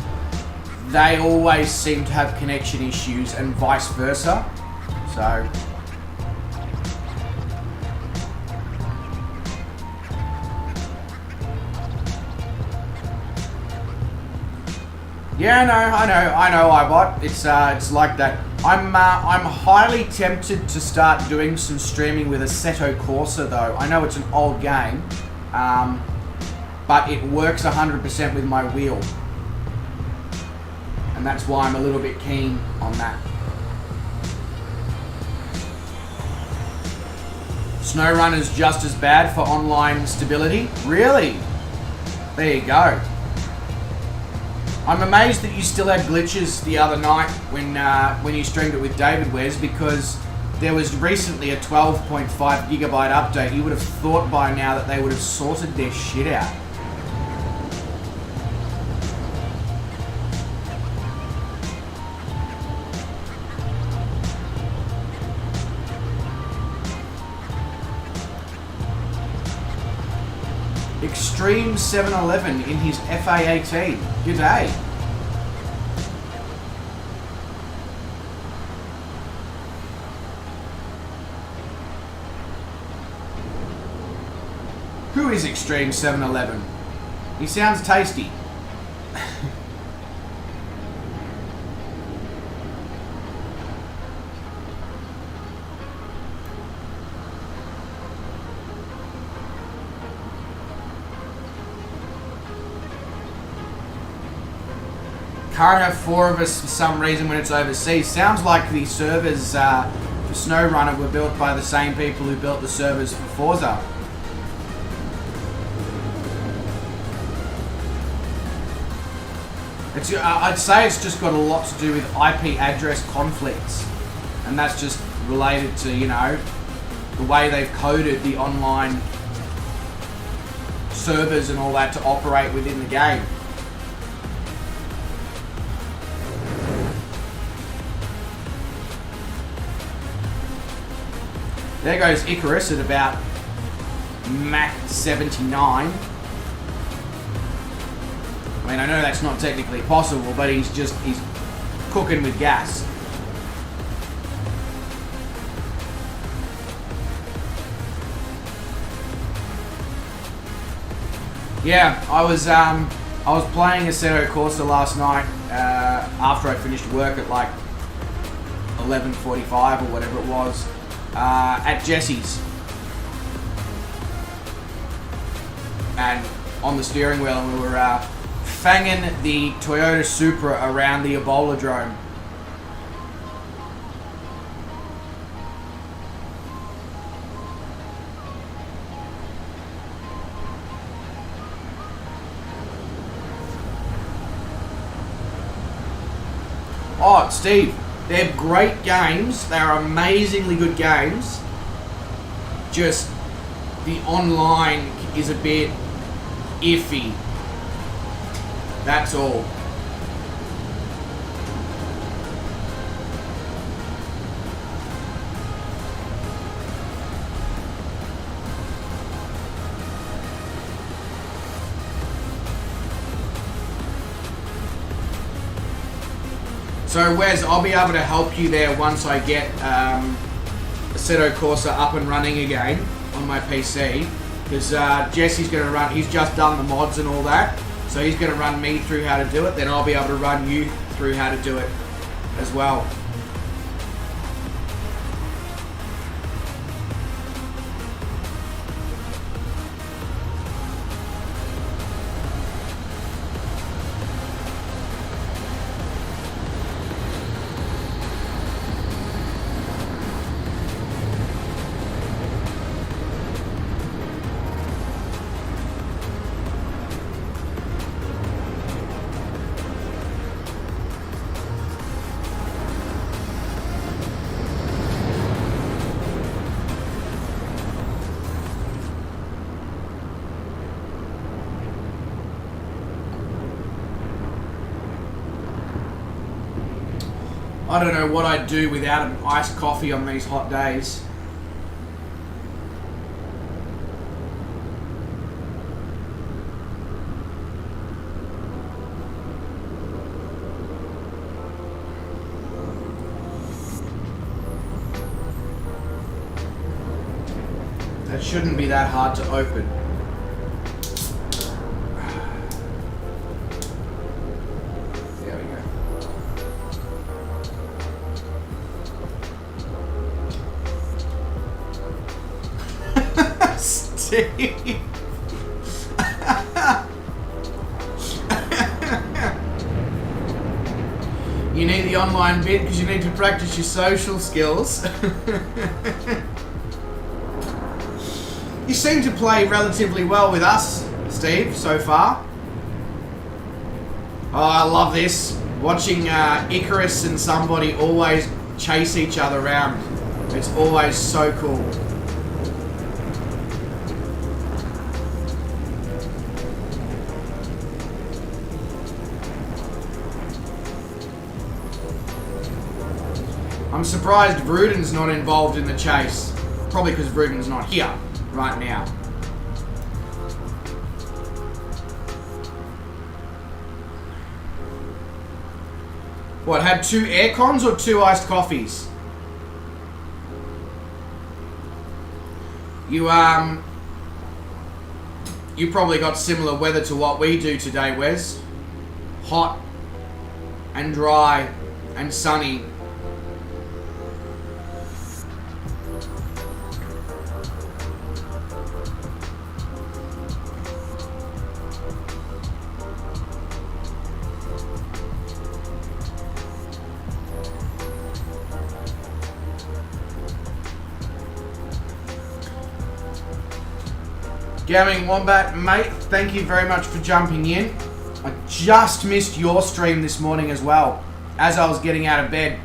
They always seem to have connection issues and vice versa. So yeah, I know, iBot. It's like that. I'm highly tempted to start doing some streaming with Assetto Corsa though. I know it's an old game, but it works 100% with my wheel, and that's why I'm a little bit keen on that. SnowRunner's just as bad for online stability? Really? There you go. I'm amazed that you still had glitches the other night when you streamed it with David Wes, because there was recently a 12.5 gigabyte update. You would have thought by now that they would have sorted their shit out. Extreme 711 in his FA18. G'day. Who is Extreme 711? He sounds tasty. Can't have 4 of us for some reason when it's overseas. Sounds like the servers for SnowRunner were built by the same people who built the servers for Forza. I'd say it's just got a lot to do with IP address conflicts, and that's just related to, you know, the way they've coded the online servers and all that to operate within the game. There goes Icarus at about Mach 79. I mean, I know that's not technically possible, but he's cooking with gas. Yeah, I was playing Assetto Corsa last night after I finished work at like 11:45 or whatever it was. At Jesse's, and on the steering wheel, and we were fanging the Toyota Supra around the Ebola drone. Oh, Steve. They're great games. They're amazingly good games. Just the online is a bit iffy. That's all. So Wes, I'll be able to help you there once I get Assetto Corsa up and running again on my PC, because Jesse's going to run, he's just done the mods and all that, so he's going to run me through how to do it, then I'll be able to run you through how to do it as well. I don't know what I'd do without an iced coffee on these hot days. That shouldn't be that hard to open. Steve. You need the online bit because you need to practice your social skills. You seem to play relatively well with us, Steve, so far. Oh, I love this. Watching Icarus and somebody always chase each other around. It's always so cool. I'm surprised Ruden's not involved in the chase. Probably because Ruden's not here right now. What, had 2 air cons or 2 iced coffees? You probably got similar weather to what we do today, Wes. Hot and dry and sunny. Gaming Wombat, mate, thank you very much for jumping in. I just missed your stream this morning as well. As I was getting out of bed,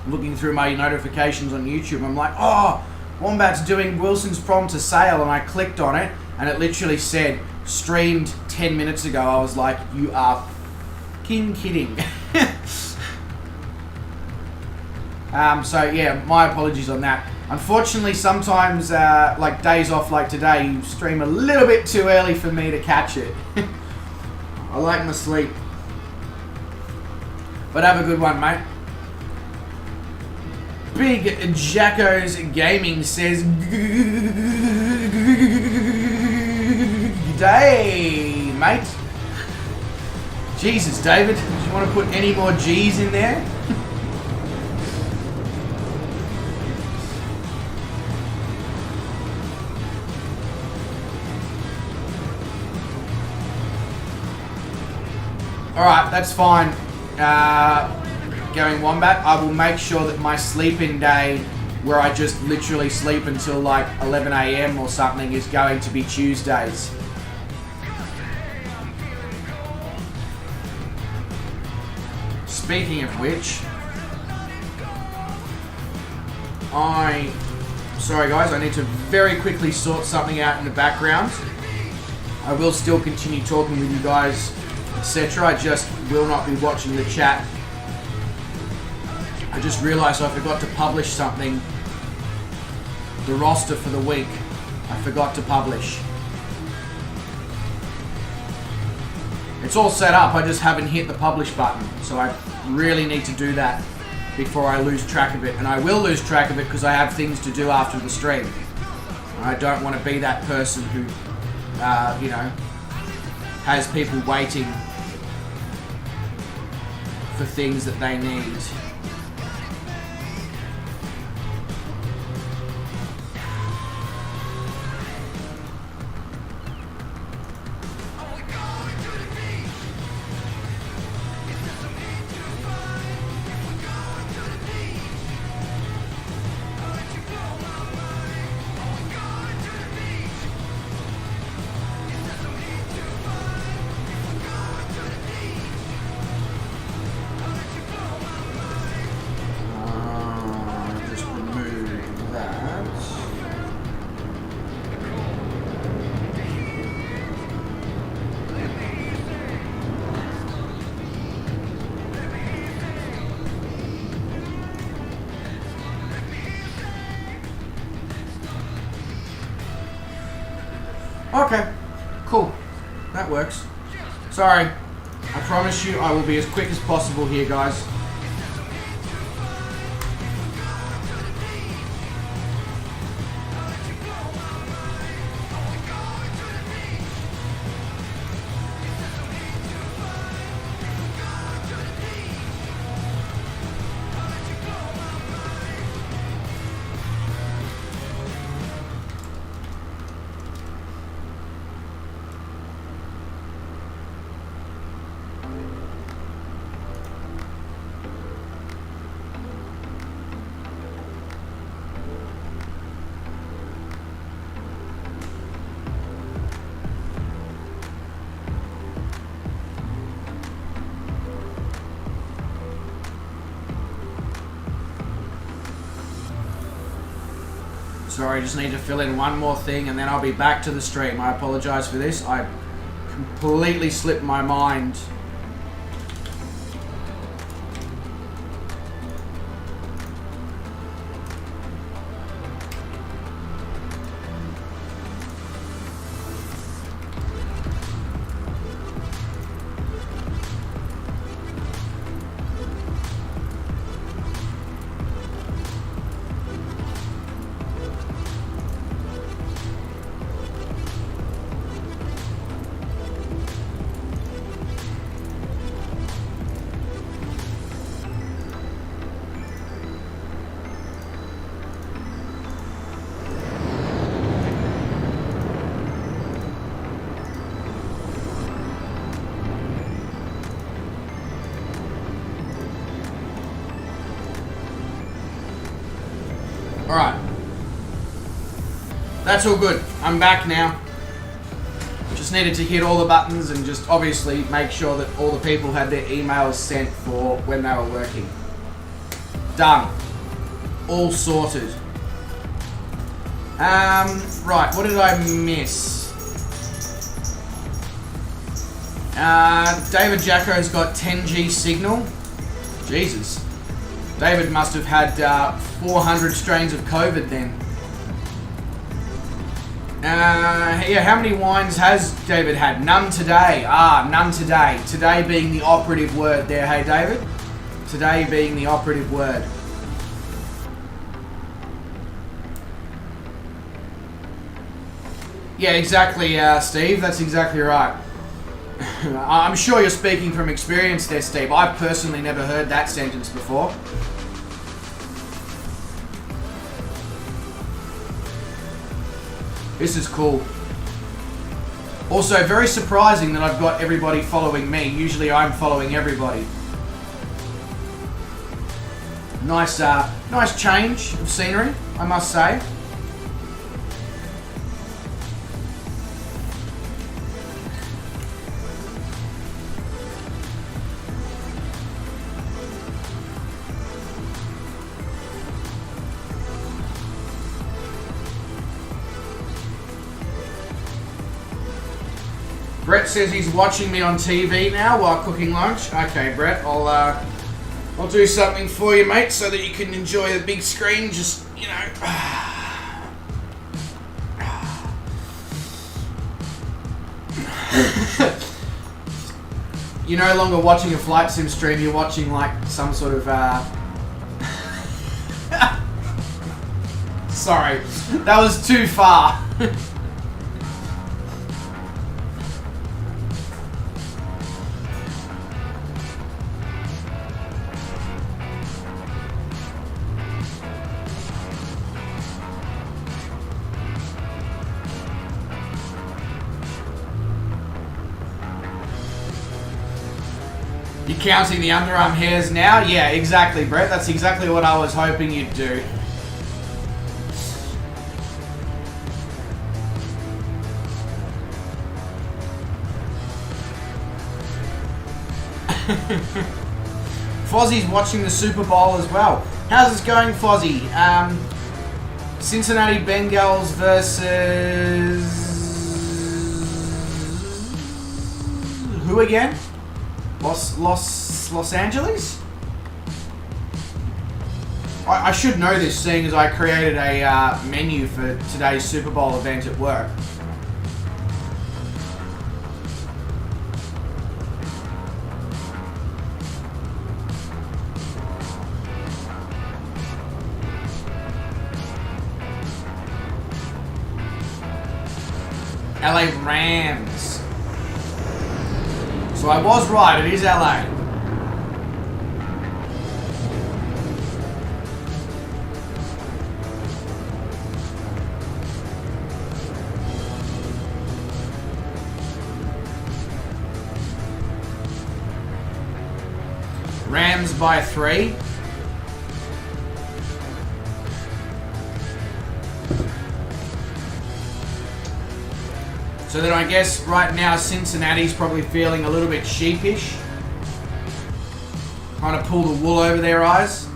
looking through my notifications on YouTube, I'm like, oh, Wombat's doing Wilson's Prom to Sale, and I clicked on it, and it literally said, streamed 10 minutes ago. I was like, you are fucking kidding. So yeah, my apologies on that. Unfortunately, sometimes, like days off like today, you stream a little bit too early for me to catch it. I like my sleep. But have a good one, mate. Big Jacko's Gaming says, g'day, mate. Jesus, David, do you want to put any more G's in there? Alright, that's fine. Going Wombat, I will make sure that my sleep-in day, where I just literally sleep until like 11 AM or something, is going to be Tuesdays. Speaking of which, sorry guys, I need to very quickly sort something out in the background. I will still continue talking with you guys, etc. I just will not be watching the chat. I just realised I forgot to publish something. The roster for the week. I forgot to publish. It's all set up, I just haven't hit the publish button. So I really need to do that before I lose track of it. And I will lose track of it because I have things to do after the stream. I don't want to be that person who, you know, has people waiting for things that they need. Okay, cool. That works. Sorry. I promise you I will be as quick as possible here, guys. Sorry, I just need to fill in one more thing and then I'll be back to the stream. I apologize for this. I completely slipped my mind. Alright. That's all good. I'm back now. Just needed to hit all the buttons and just obviously make sure that all the people had their emails sent for when they were working. Done. All sorted. Right, what did I miss? David Jacko's got 10G signal. Jesus. David must have had 400 strains of COVID then. Yeah, how many wines has David had? None today. None today. Today being the operative word there, hey David? Today being the operative word. Yeah, exactly, Steve. That's exactly right. I'm sure you're speaking from experience there, Steve. I've personally never heard that sentence before. This is cool. Also, very surprising that I've got everybody following me. Usually I'm following everybody. Nice, nice change of scenery, I must say. Brett says he's watching me on TV now while cooking lunch. Okay, Brett, I'll do something for you, mate, so that you can enjoy the big screen. Just, you know. You're no longer watching a flight sim stream. You're watching like some sort of. Sorry, that was too far. You're counting the underarm hairs now? Yeah, exactly, Brett. That's exactly what I was hoping you'd do. Fozzie's watching the Super Bowl as well. How's this going, Fozzie? Cincinnati Bengals versus... who again? Los Angeles? I should know this, seeing as I created a menu for today's Super Bowl event at work. LA Rams. So I was right, it is LA. Rams by 3. So then I guess right now Cincinnati's probably feeling a little bit sheepish. Trying to pull the wool over their eyes.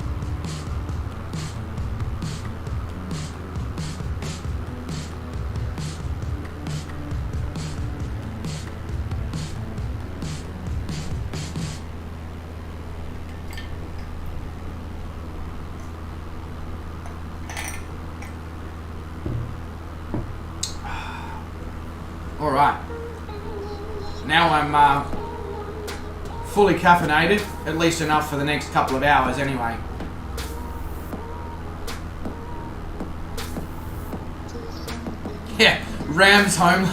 Alright, now I'm fully caffeinated, at least enough for the next couple of hours anyway. Yeah, Rams home.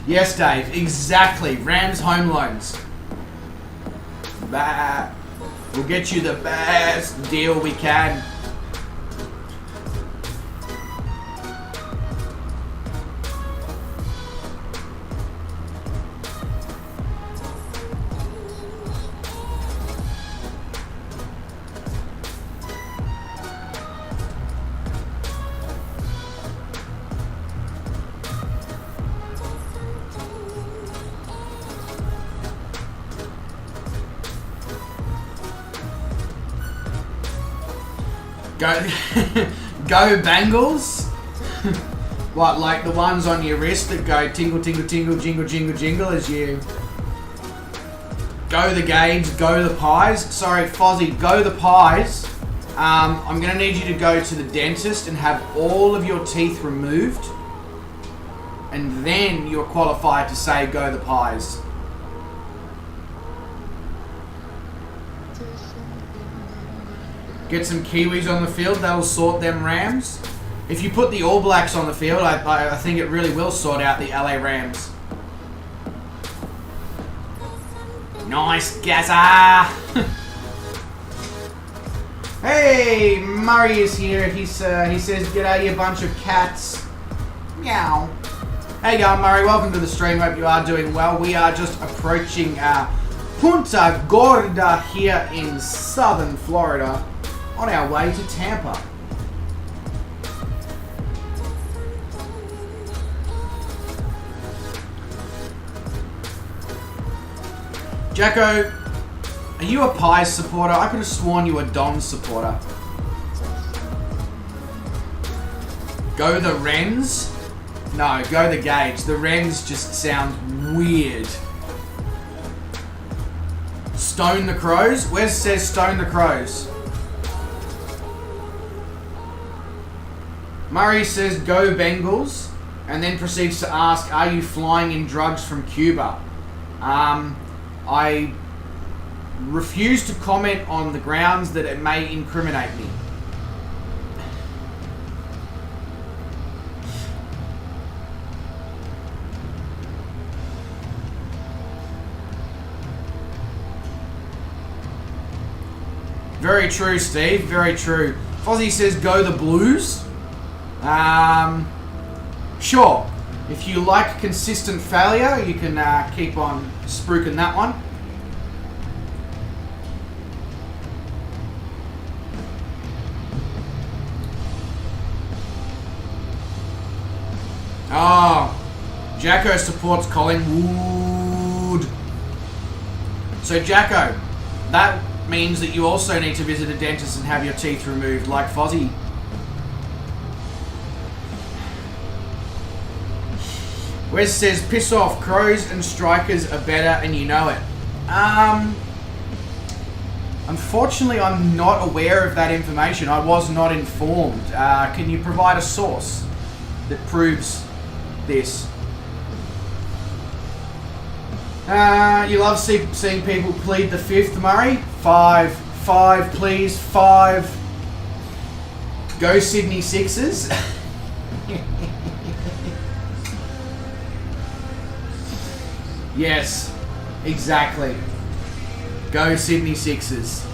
Yes, Dave, exactly, Rams home loans. We'll get you the best deal we can. Go Bengals. What, like the ones on your wrist that go tingle, tingle, tingle, jingle, jingle, jingle as you go the Gades, go the Pies. Sorry, Fozzie, go the Pies. I'm going to need you to go to the dentist and have all of your teeth removed. And then you're qualified to say go the Pies. Get some Kiwis on the field, that'll sort them Rams. If you put the All Blacks on the field, I think it really will sort out the LA Rams. Nice, Gaza! Hey, Murray is here. He says, "G'day, you bunch of cats." Meow. Hey, Murray. Welcome to the stream. Hope you are doing well. We are just approaching Punta Gorda here in southern Florida, on our way to Tampa. Jacko, are you a Pies supporter? I could have sworn you were a Don supporter. Go the Wrens? No, go the Gage. The Wrens just sound weird. Stone the Crows? Where says Stone the Crows? Murray says go Bengals, and then proceeds to ask, are you flying in drugs from Cuba? I refuse to comment on the grounds that it may incriminate me. Very true, Steve. Very true. Fozzie says go the Blues. Sure. If you like consistent failure, you can keep on spruiking that one. Oh, Jacko supports Collingwood. So Jacko, that means that you also need to visit a dentist and have your teeth removed like Fozzie. Wes says, piss off, Crows and Strikers are better and you know it. Unfortunately, I'm not aware of that information. I was not informed. Can you provide a source that proves this? You love seeing people plead the fifth, Murray. 5, please, 5. Go Sydney Sixers. Yes, exactly. Go Sydney Sixers.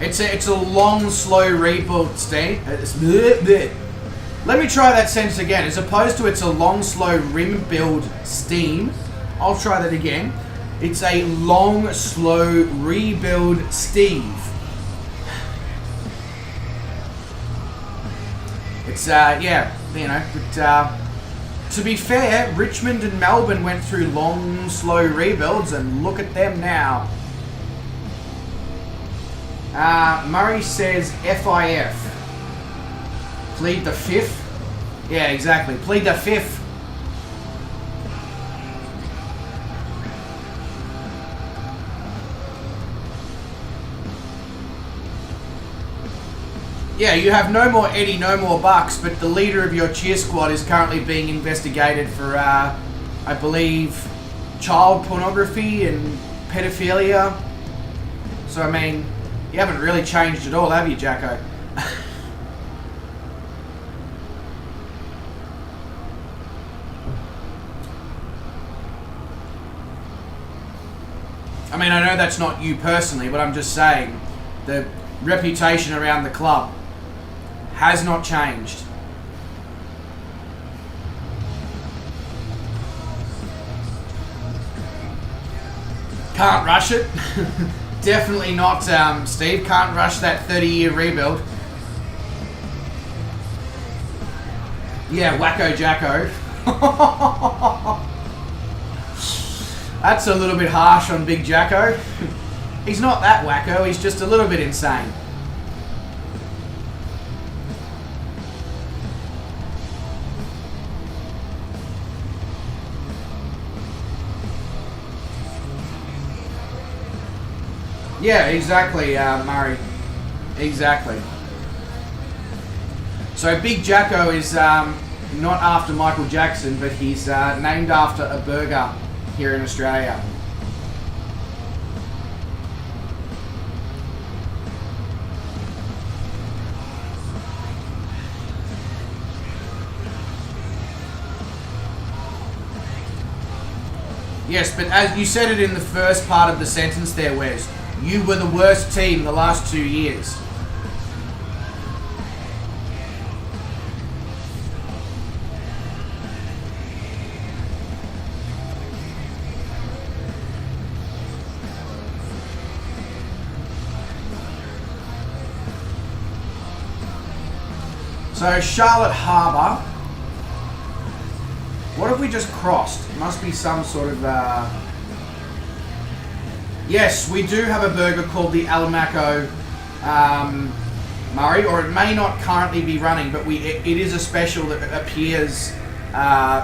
It's a long, slow rebuild, Steve. Let me try that sentence again. As opposed to it's a long, slow rim build steam. I'll try that again. It's a long, slow rebuild Steve. It's, yeah, you know, but, to be fair, Richmond and Melbourne went through long, slow rebuilds, and look at them now. Murray says FIF. Plead the fifth? Yeah, exactly. Plead the fifth. Yeah, you have no more Eddie, no more Bucks, but the leader of your cheer squad is currently being investigated for, I believe, child pornography and pedophilia. So, I mean, you haven't really changed at all, have you, Jacko? I mean, I know that's not you personally, but I'm just saying the reputation around the club has not changed. Can't rush it. Definitely not, Steve. Can't rush that 30-year rebuild. Yeah, wacko jacko. That's a little bit harsh on Big Jacko. He's not that wacko, he's just a little bit insane. Yeah, exactly, Murray. Exactly. So Big Jacko is not after Michael Jackson, but he's named after a burger here in Australia. Yes, but as you said it in the first part of the sentence there, Wes, you were the worst team the last 2 years. So Charlotte Harbour, what have we just crossed? It must be some sort of, yes, we do have a burger called the Alamaco Murray, or it may not currently be running, but it is a special that appears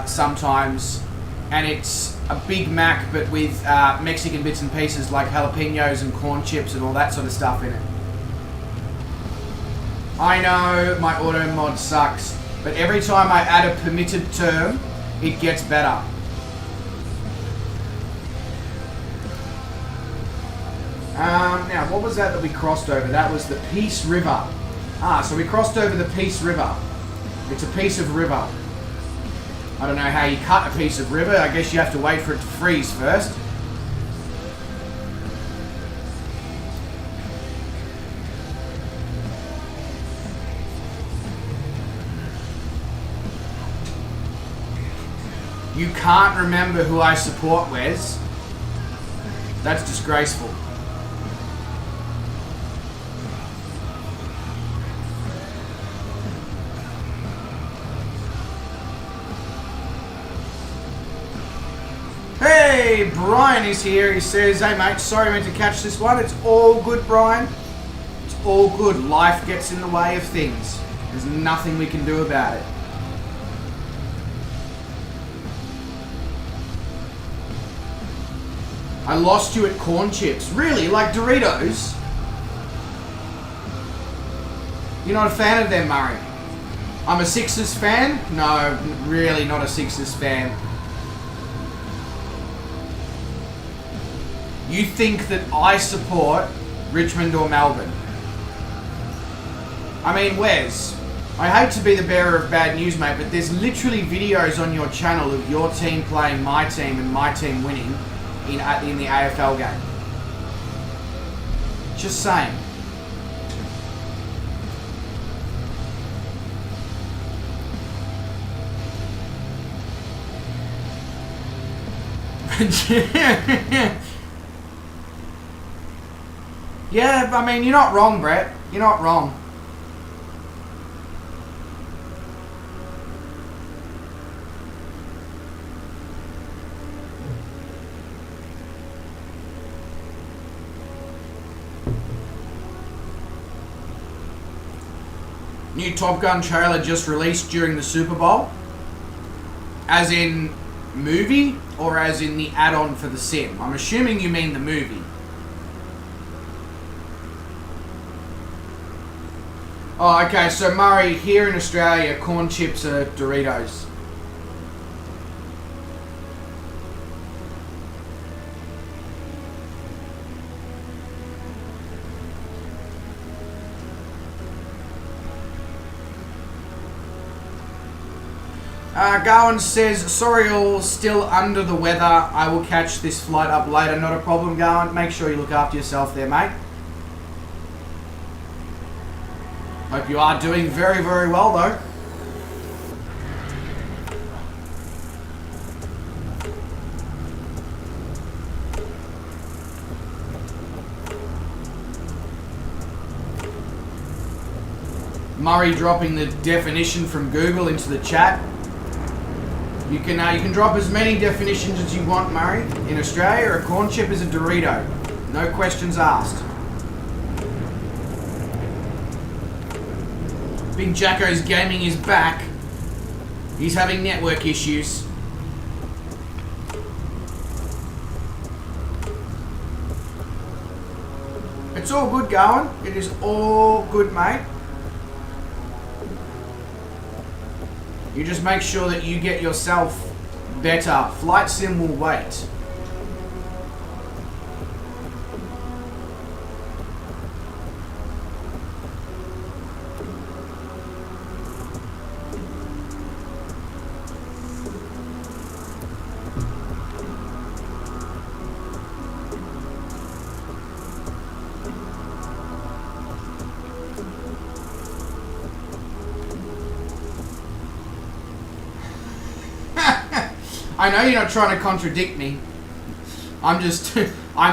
sometimes, and it's a Big Mac, but with Mexican bits and pieces like jalapenos and corn chips and all that sort of stuff in it. I know my auto mod sucks, but every time I add a permitted term, it gets better. Now, what was that we crossed over? That was the Peace River. So we crossed over the Peace River. It's a piece of river. I don't know how you cut a piece of river. I guess you have to wait for it to freeze first. You can't remember who I support, Wes. That's disgraceful. Hey, Brian is here. He says, hey mate, sorry I meant to catch this one. It's all good, Brian. It's all good. Life gets in the way of things. There's nothing we can do about it. I lost you at corn chips. Really? Like Doritos? You're not a fan of them, Murray? I'm a Sixers fan? No, really not a Sixers fan. You think that I support Richmond or Melbourne? I mean, Wes, I hate to be the bearer of bad news, mate, but there's literally videos on your channel of your team playing my team and my team winning in the AFL game. Just saying. Yeah, I mean, you're not wrong, Brett. You're not wrong. New Top Gun trailer just released during the Super Bowl? As in movie or as in the add-on for the sim? I'm assuming you mean the movie. Oh, okay, so Murray, here in Australia, corn chips are Doritos. Gowan says, sorry all still under the weather. I will catch this flight up later. Not a problem, Gowan. Make sure you look after yourself there, mate. Hope you are doing very, very well, though. Murray dropping the definition from Google into the chat. You can drop as many definitions as you want, Murray. In Australia, a corn chip is a Dorito. No questions asked. Big Jacko's gaming is back. He's having network issues. It's all good, Gowan. It is all good, mate. You just make sure that you get yourself better. Flight sim will wait. I know you're not trying to contradict me. I'm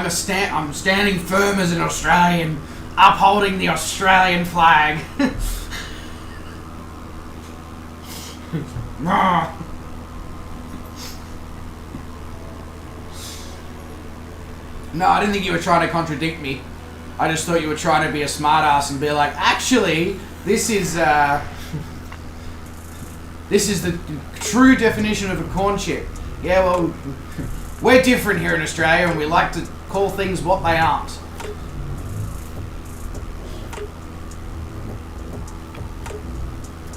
standing firm as an Australian, upholding the Australian flag. No, I didn't think you were trying to contradict me. I just thought you were trying to be a smartass and be like, actually, this is the true definition of a corn chip. Yeah, well, we're different here in Australia and we like to call things what they aren't.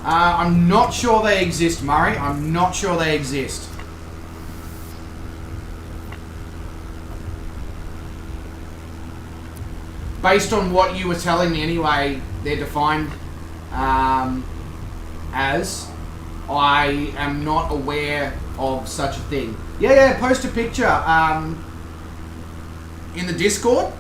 I'm not sure they exist, Murray. I'm not sure they exist. Based on what you were telling me anyway, they're defined as... I am not aware of such a thing. Yeah, post a picture in the Discord.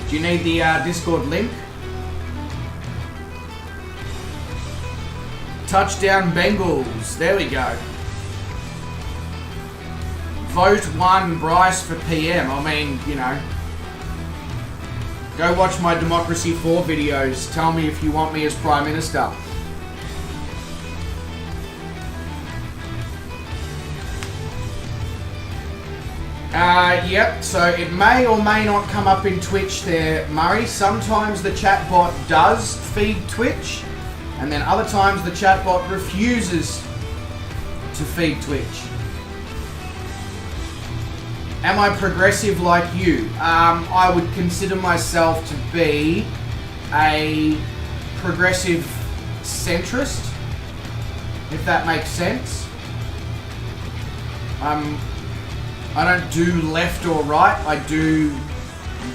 Do you need the Discord link? Touchdown Bengals. There we go. Vote 1 Bryce for PM. I mean, you know. Go watch my Democracy 4 videos. Tell me if you want me as Prime Minister. Yep, so it may or may not come up in Twitch there, Murray. Sometimes the chatbot does feed Twitch, and then other times the chatbot refuses to feed Twitch. Am I progressive like you? I would consider myself to be a progressive centrist, if that makes sense. I don't do left or right. I do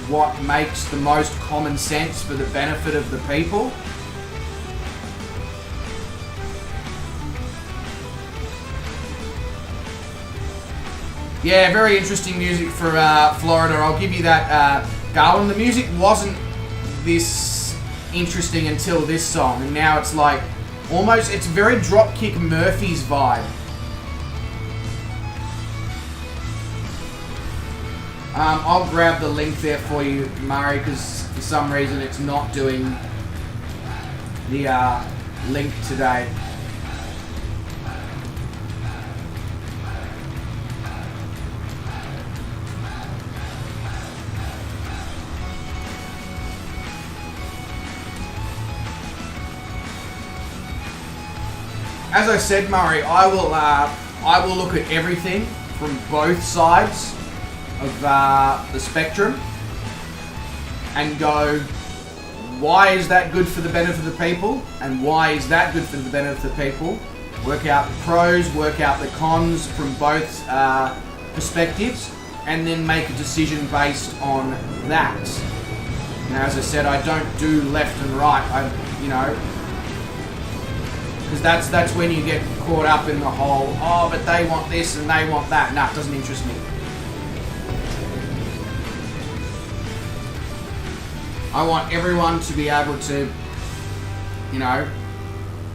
what makes the most common sense for the benefit of the people. Yeah, very interesting music for Florida. I'll give you that, Garland. The music wasn't this interesting until this song, and now it's like almost, it's very Dropkick Murphys vibe. I'll grab the link there for you, Murray, because for some reason it's not doing the link today. As I said, Murray, I will look at everything from both sides of the spectrum and go, why is that good for the benefit of the people, and why is that good for the benefit of the people? Work out the pros, work out the cons from both perspectives, and then make a decision based on that. Now, as I said, I don't do left and right. Because that's when you get caught up in the whole, oh, but they want this and they want that. Nah, it doesn't interest me. I want everyone to be able to,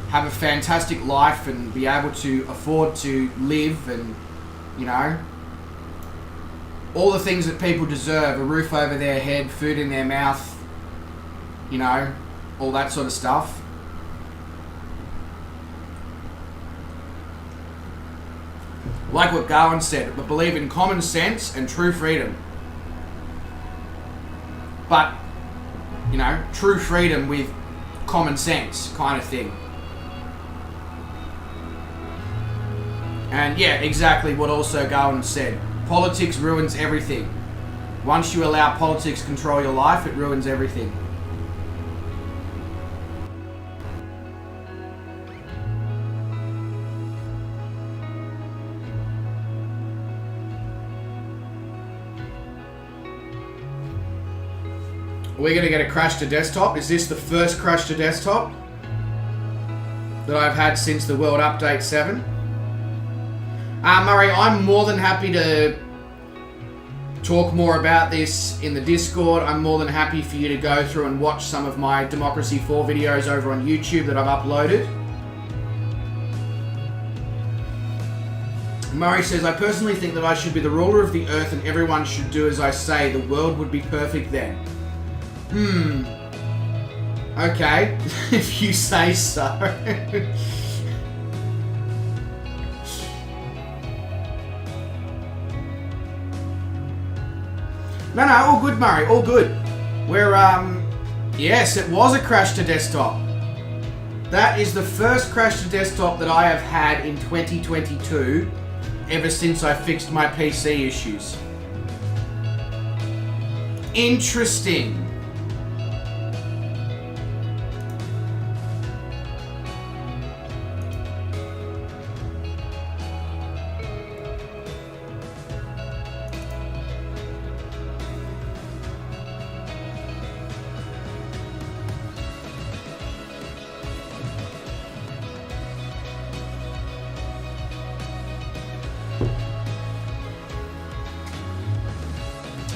have a fantastic life and be able to afford to live and, all the things that people deserve, a roof over their head, food in their mouth, all that sort of stuff. Like what Garwin said, but believe in common sense and true freedom. But, true freedom with common sense kind of thing. And yeah, exactly what also Garwin said. Politics ruins everything. Once you allow politics to control your life, it ruins everything. We're going to get a crash to desktop. Is this the first crash to desktop that I've had since the World Update 7? Murray, I'm more than happy to talk more about this in the Discord. I'm more than happy for you to go through and watch some of my Democracy 4 videos over on YouTube that I've uploaded. Murray says, I personally think that I should be the ruler of the earth and everyone should do as I say. The world would be perfect then. Okay, if you say so. No, all good, Murray, all good. We're, yes, it was a crash to desktop. That is the first crash to desktop that I have had in 2022, ever since I fixed my PC issues. Interesting.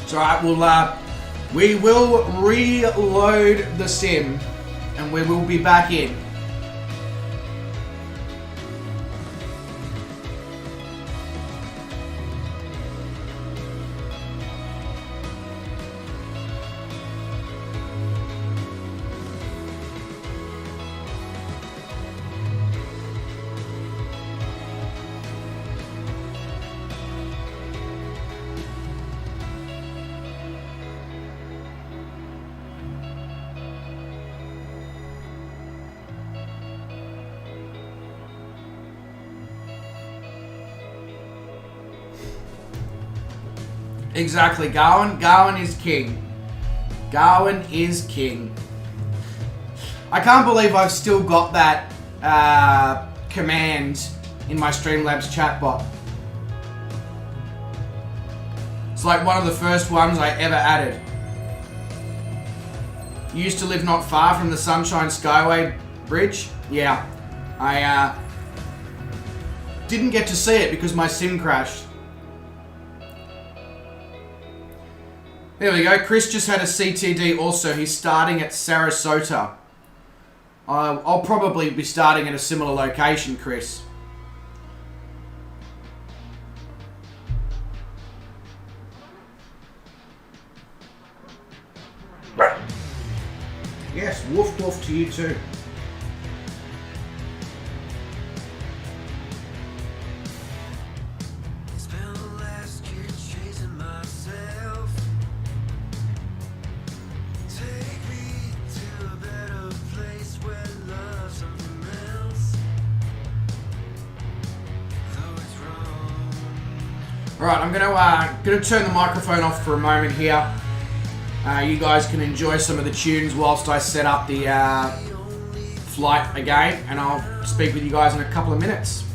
It's alright, we will reload the sim and we will be back in. Exactly, Garwin is king. Garwin is king. I can't believe I've still got that command in my Streamlabs chatbot. It's like one of the first ones I ever added. You used to live not far from the Sunshine Skyway Bridge? Yeah. I didn't get to see it because my sim crashed. There we go. Chris just had a CTD also. He's starting at Sarasota. I'll probably be starting at a similar location, Chris. Yes, woof woof to you too. Alright, I'm gonna turn the microphone off for a moment here. You guys can enjoy some of the tunes whilst I set up the flight again, and I'll speak with you guys in a couple of minutes.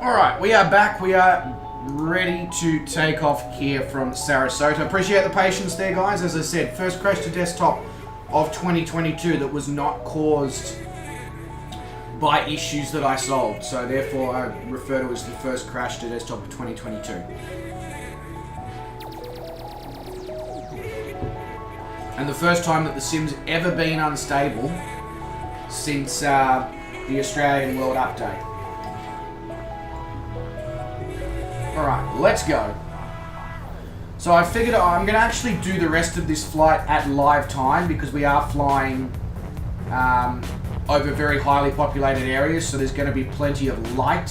Alright, we are back. We are ready to take off here from Sarasota. Appreciate the patience there, guys. As I said, first crash to desktop of 2022 that was not caused by issues that I solved. So therefore, I refer to it as the first crash to desktop of 2022. And the first time that the sim's ever been unstable since the Australian World Update. Alright, let's go. So I figured I'm going to actually do the rest of this flight at live time because we are flying over very highly populated areas, so there's going to be plenty of light.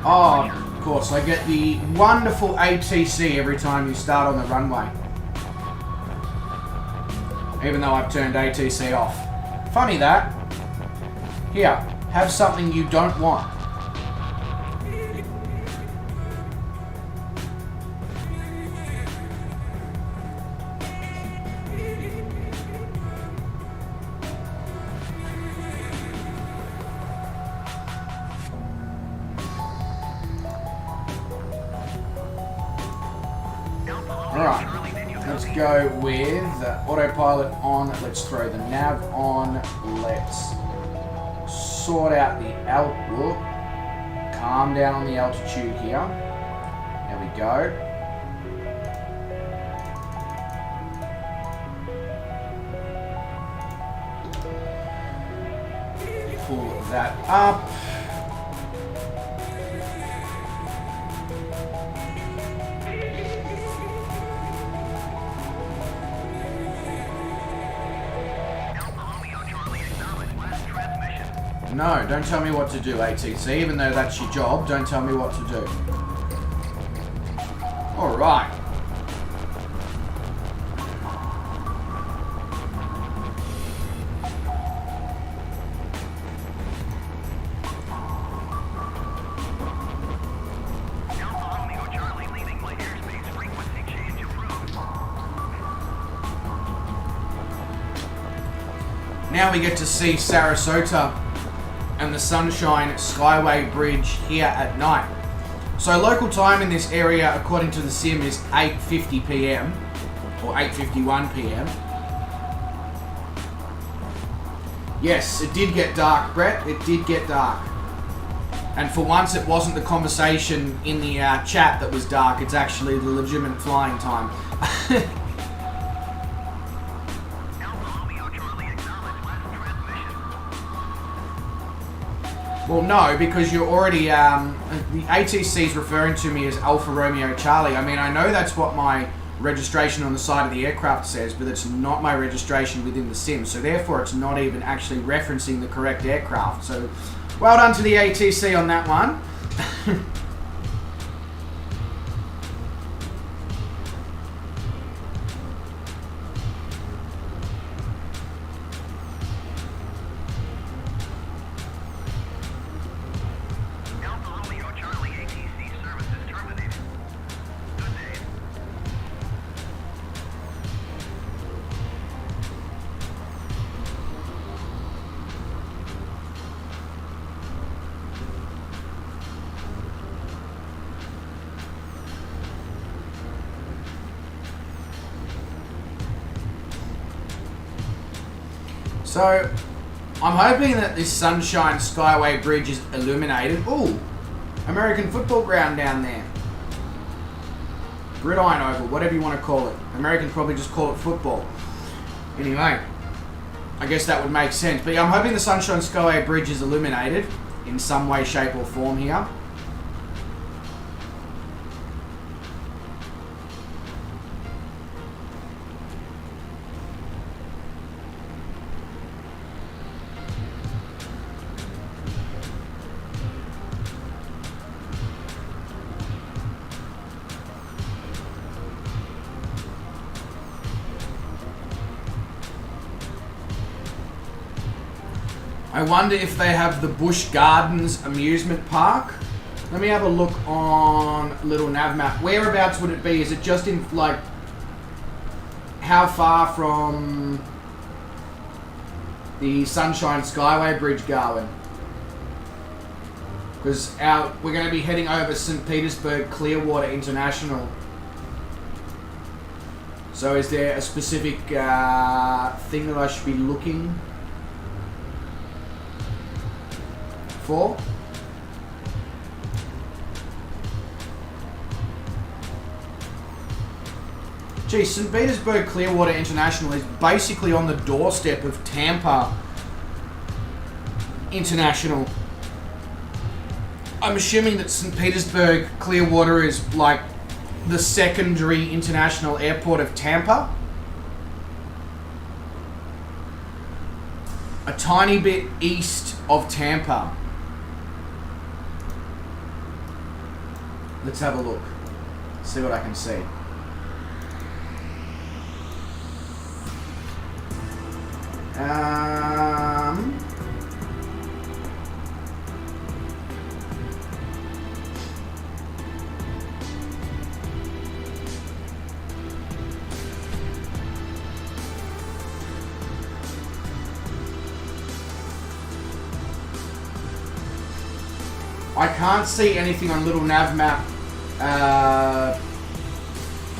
Oh, of course, I get the wonderful ATC every time you start on the runway. Even though I've turned ATC off. Funny that. Here, have something you don't want. Alright, let's go with autopilot on, let's throw the nav on, let's sort out the outlook, calm down on the altitude here, there we go. Pull that up. No, don't tell me what to do, ATC. Even though that's your job, don't tell me what to do. Alright. Now we get to see Sarasota and the Sunshine Skyway Bridge here at night. So local time in this area, according to the sim, is 8:50 PM or 8:51 PM. Yes, it did get dark, Brett. It did get dark. And for once, it wasn't the conversation in the chat that was dark. It's actually the legitimate flying time. Well, no, because you're already, the ATC is referring to me as Alpha Romeo Charlie. I mean, I know that's what my registration on the side of the aircraft says, but it's not my registration within the sim, so therefore it's not even actually referencing the correct aircraft. So, well done to the ATC on that one. So, I'm hoping that this Sunshine Skyway Bridge is illuminated. Ooh, American football ground down there. Gridiron oval, whatever you want to call it. Americans probably just call it football. Anyway, I guess that would make sense. But yeah, I'm hoping the Sunshine Skyway Bridge is illuminated in some way, shape or form here. I wonder if they have the Busch Gardens amusement park. Let me have a look on little nav map. Whereabouts would it be? Is it just in, like, how far from the Sunshine Skyway Bridge going? Because we're going to be heading over St. Petersburg Clearwater International. So is there a specific thing that I should be looking for? Gee, St. Petersburg Clearwater International is basically on the doorstep of Tampa International. I'm assuming that St. Petersburg Clearwater is like the secondary international airport of Tampa. A tiny bit east of Tampa. Let's have a look. See what I can see. I can't see anything on little nav map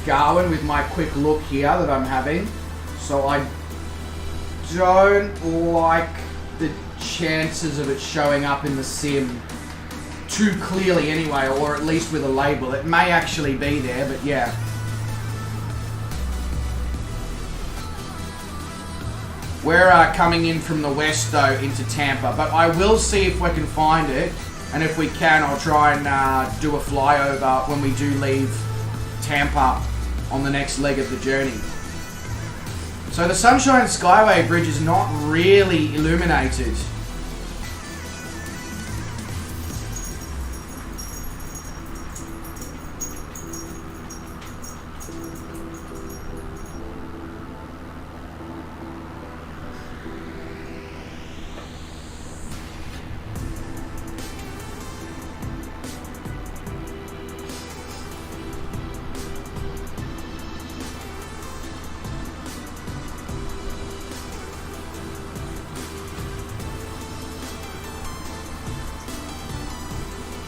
going with my quick look here that I'm having, so I don't like the chances of it showing up in the sim too clearly anyway, or at least with a label. It may actually be there, but yeah. We're coming in from the west though into Tampa, but I will see if we can find it, and if we can I'll try and do a flyover when we do leave Tampa on the next leg of the journey. So the Sunshine Skyway Bridge is not really illuminated.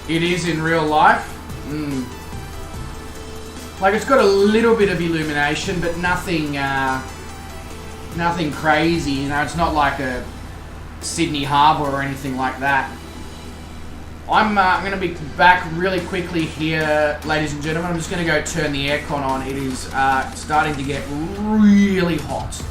It is in real life. Like, it's got a little bit of illumination, but nothing, nothing crazy. You know, it's not like a Sydney Harbour or anything like that. I'm going to be back really quickly here, ladies and gentlemen. I'm just going to go turn the aircon on. It is starting to get really hot.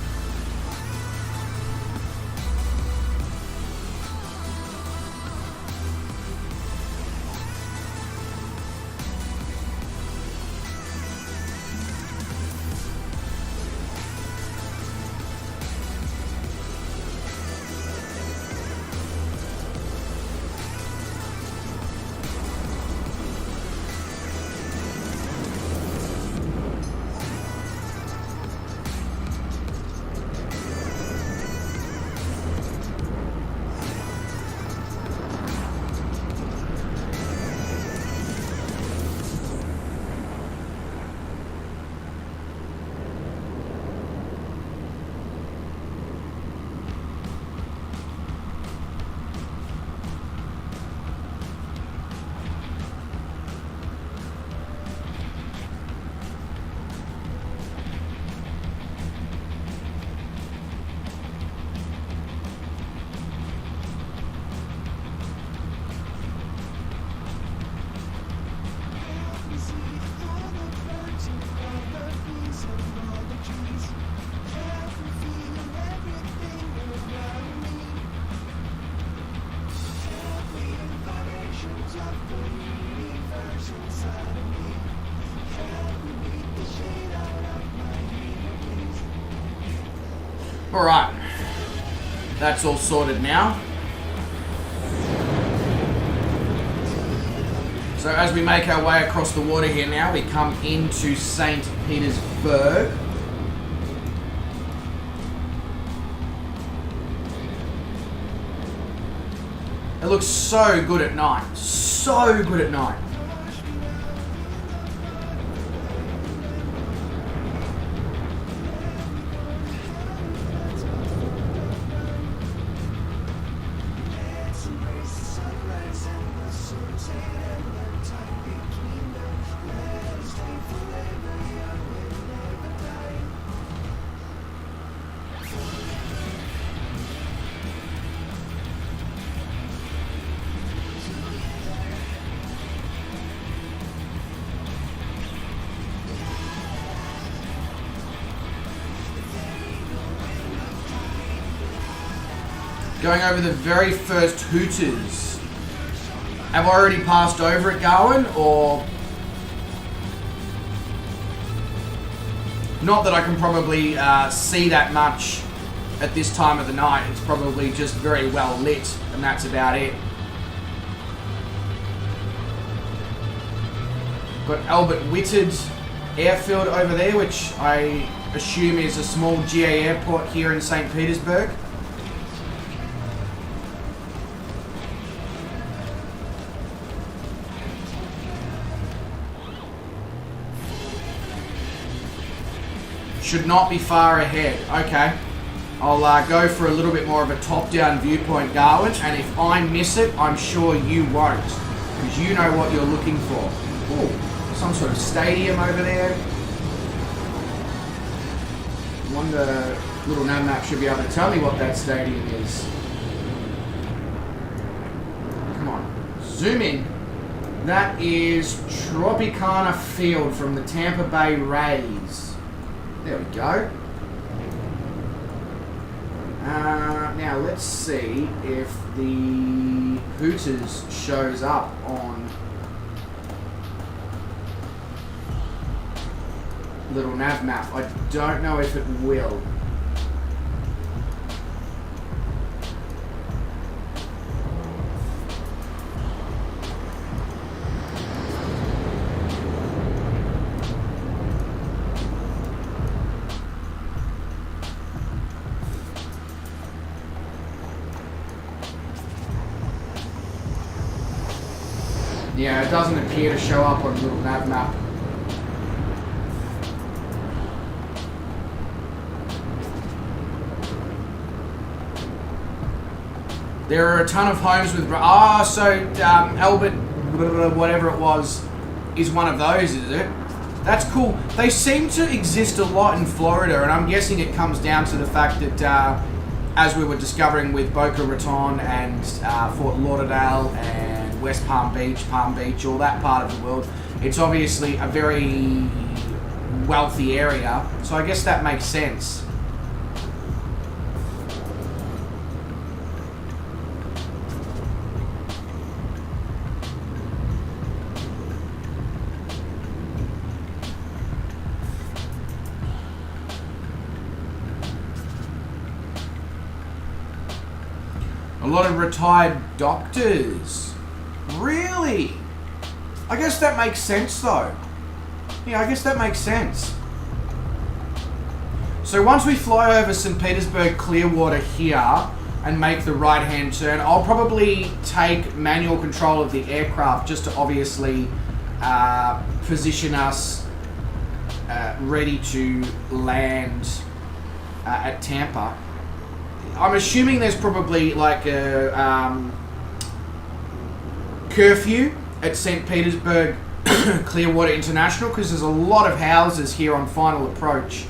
Alright, that's all sorted now. So as we make our way across the water here now, we come into St. Petersburg. It looks so good at night. So good at night. Going over the very first Hooters. Have I already passed over it going, or... Not that I can probably see that much at this time of the night. It's probably just very well lit, and that's about it. Got Albert Whitted Airfield over there, which I assume is a small GA airport here in St. Petersburg. Should not be far ahead. Okay. I'll go for a little bit more of a top-down viewpoint, Garwin, and if I miss it, I'm sure you won't, because you know what you're looking for. Oh, some sort of stadium over there. Wonder, little nav map should be able to tell me what that stadium is. Come on, zoom in. That is Tropicana Field from the Tampa Bay Rays. There we go. Now let's see if the Hooters shows up on little nav map. I don't know if it will. Yeah, it doesn't appear to show up on little nav map. There are a ton of homes with... Albert, whatever it was, is one of those, is it? That's cool. They seem to exist a lot in Florida, and I'm guessing it comes down to the fact that, as we were discovering with Boca Raton and Fort Lauderdale and West Palm Beach, all that part of the world, it's obviously a very wealthy area, so I guess that makes sense. A lot of retired doctors. Really? I guess that makes sense though. Yeah, I guess that makes sense. So once we fly over St. Petersburg Clearwater here and make the right hand turn, I'll probably take manual control of the aircraft just to obviously position us ready to land at Tampa. I'm assuming there's probably like a curfew at St. Petersburg Clearwater International, because there's a lot of houses here on final approach.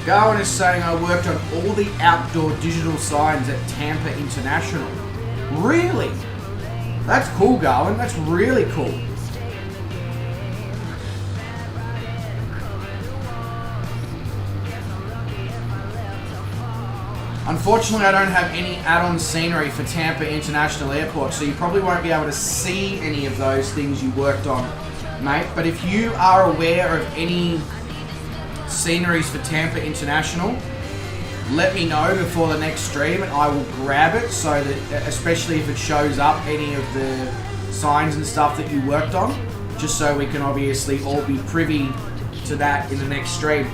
Garwin is saying I worked on all the outdoor digital signs at Tampa International. Really? That's cool, Garwin. That's really cool. Unfortunately, I don't have any add-on scenery for Tampa International Airport, so you probably won't be able to see any of those things you worked on, mate. But if you are aware of any sceneries for Tampa International, let me know before the next stream and I will grab it, so that, especially if it shows up any of the signs and stuff that you worked on, just so we can obviously all be privy to that in the next stream.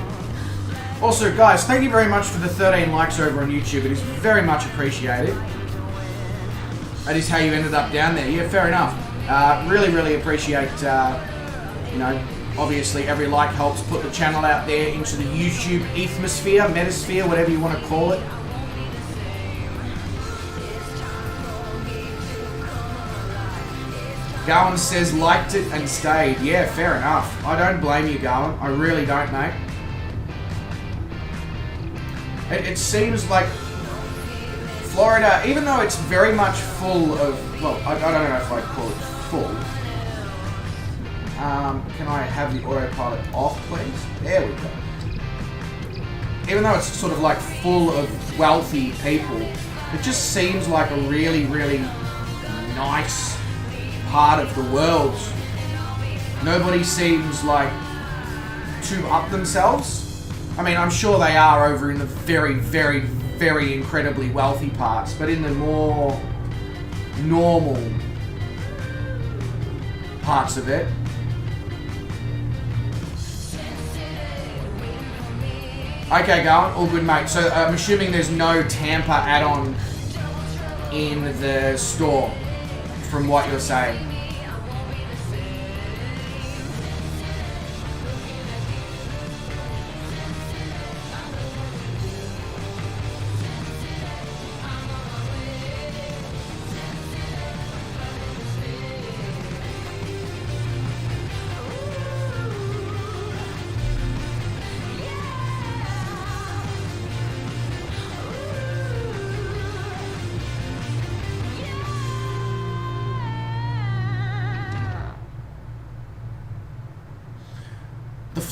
Also, guys, thank you very much for the 13 likes over on YouTube. It is very much appreciated. That is how you ended up down there. Yeah, fair enough. Really, really appreciate, you know, obviously every like helps put the channel out there into the YouTube ethosphere, metasphere, whatever you want to call it. Garwin says liked it and stayed. Yeah, fair enough. I don't blame you, Garwin. I really don't, mate. It seems like Florida, even though it's very much full of, well, I don't know if I'd call it full. Can I have the autopilot off, please? There we go. Even though it's sort of like full of wealthy people, it just seems like a really, really nice part of the world. Nobody seems like too up themselves. I mean, I'm sure they are over in the very, very, very incredibly wealthy parts, but in the more normal parts of it, okay, Garwin, all good, mate. So I'm assuming there's no Tampa add-on in the store, from what you're saying.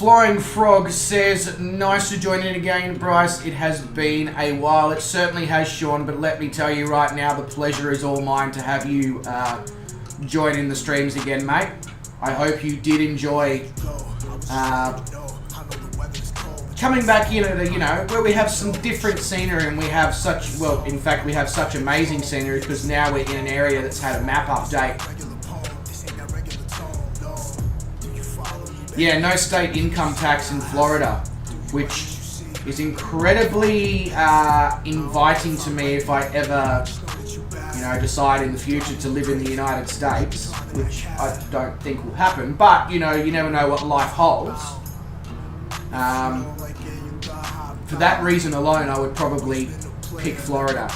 Flying Frog says, nice to join in again, Bryce. It has been a while. It certainly has, Sean, but let me tell you right now, the pleasure is all mine to have you join in the streams again, mate. I hope you did enjoy coming back in at a, you know, where we have some different scenery and we have such, well, in fact, we have such amazing scenery because now we're in an area that's had a map update. Yeah, no state income tax in Florida, which is incredibly inviting to me if I ever, you know, decide in the future to live in the United States, which I don't think will happen. But, you know, you never know what life holds. For that reason alone, I would probably pick Florida.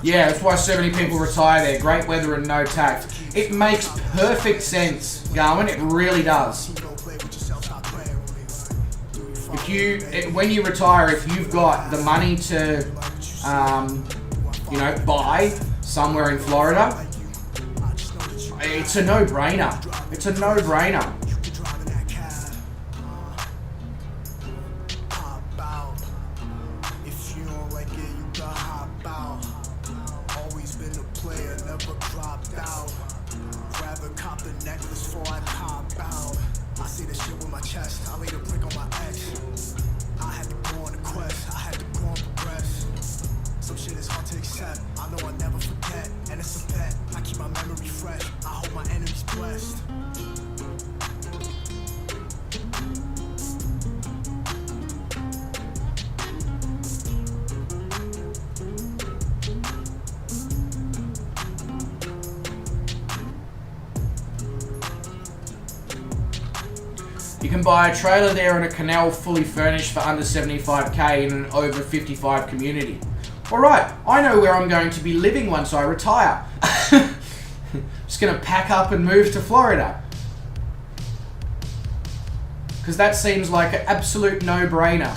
Yeah, that's why so many people retire there. Great weather and no tax. It makes perfect sense, Garwin. It really does. If you, when you retire, if you've got the money to, you know, buy somewhere in Florida, it's a no-brainer. It's a no-brainer. You can buy a trailer there and a canal fully furnished for under 75k in an over 55 community. Alright, I know where I'm going to be living once I retire. Just gonna pack up and move to Florida. Because that seems like an absolute no-brainer.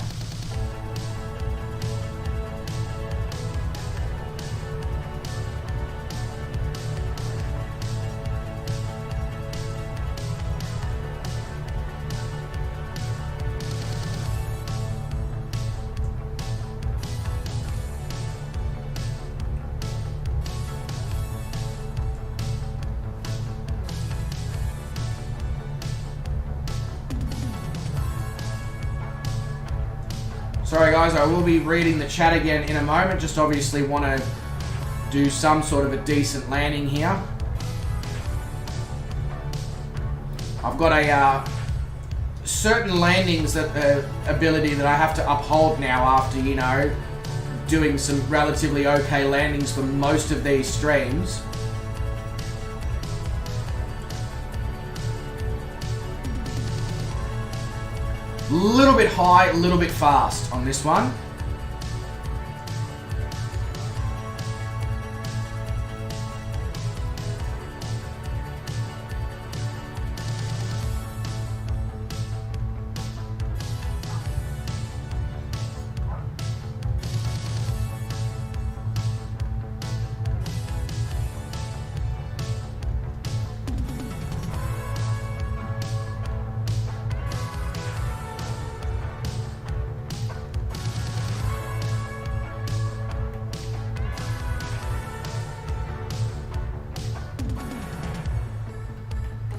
Sorry guys, I will be reading the chat again in a moment. Just obviously want to do some sort of a decent landing here. I've got a certain landings ability that I have to uphold now after, you know, doing some relatively okay landings for most of these streams. A little bit high, a little bit fast on this one.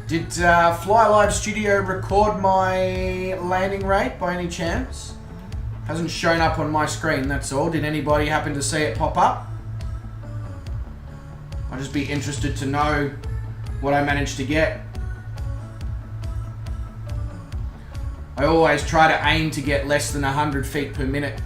Did Fly Live Studio record my landing rate by any chance? Hasn't shown up on my screen, that's all. Did anybody happen to see it pop up? I'd just be interested to know what I managed to get. I always try to aim to get less than 100 feet per minute.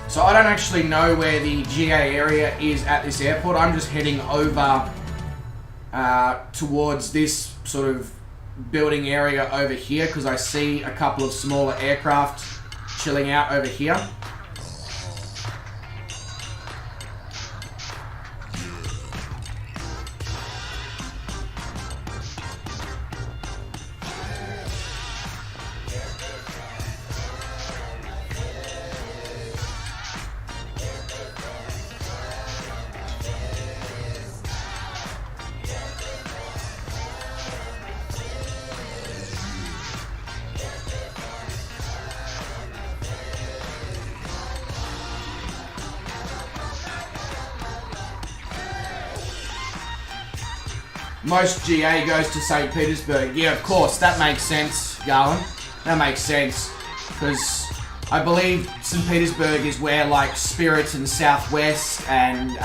So I don't actually know where the GA area is at this airport. I'm just heading over towards this sort of building area over here because I see a couple of smaller aircraft chilling out over here. Most GA goes to St. Petersburg. Yeah, of course, that makes sense, Garland. That makes sense. Because I believe St. Petersburg is where, like, Spirit and Southwest and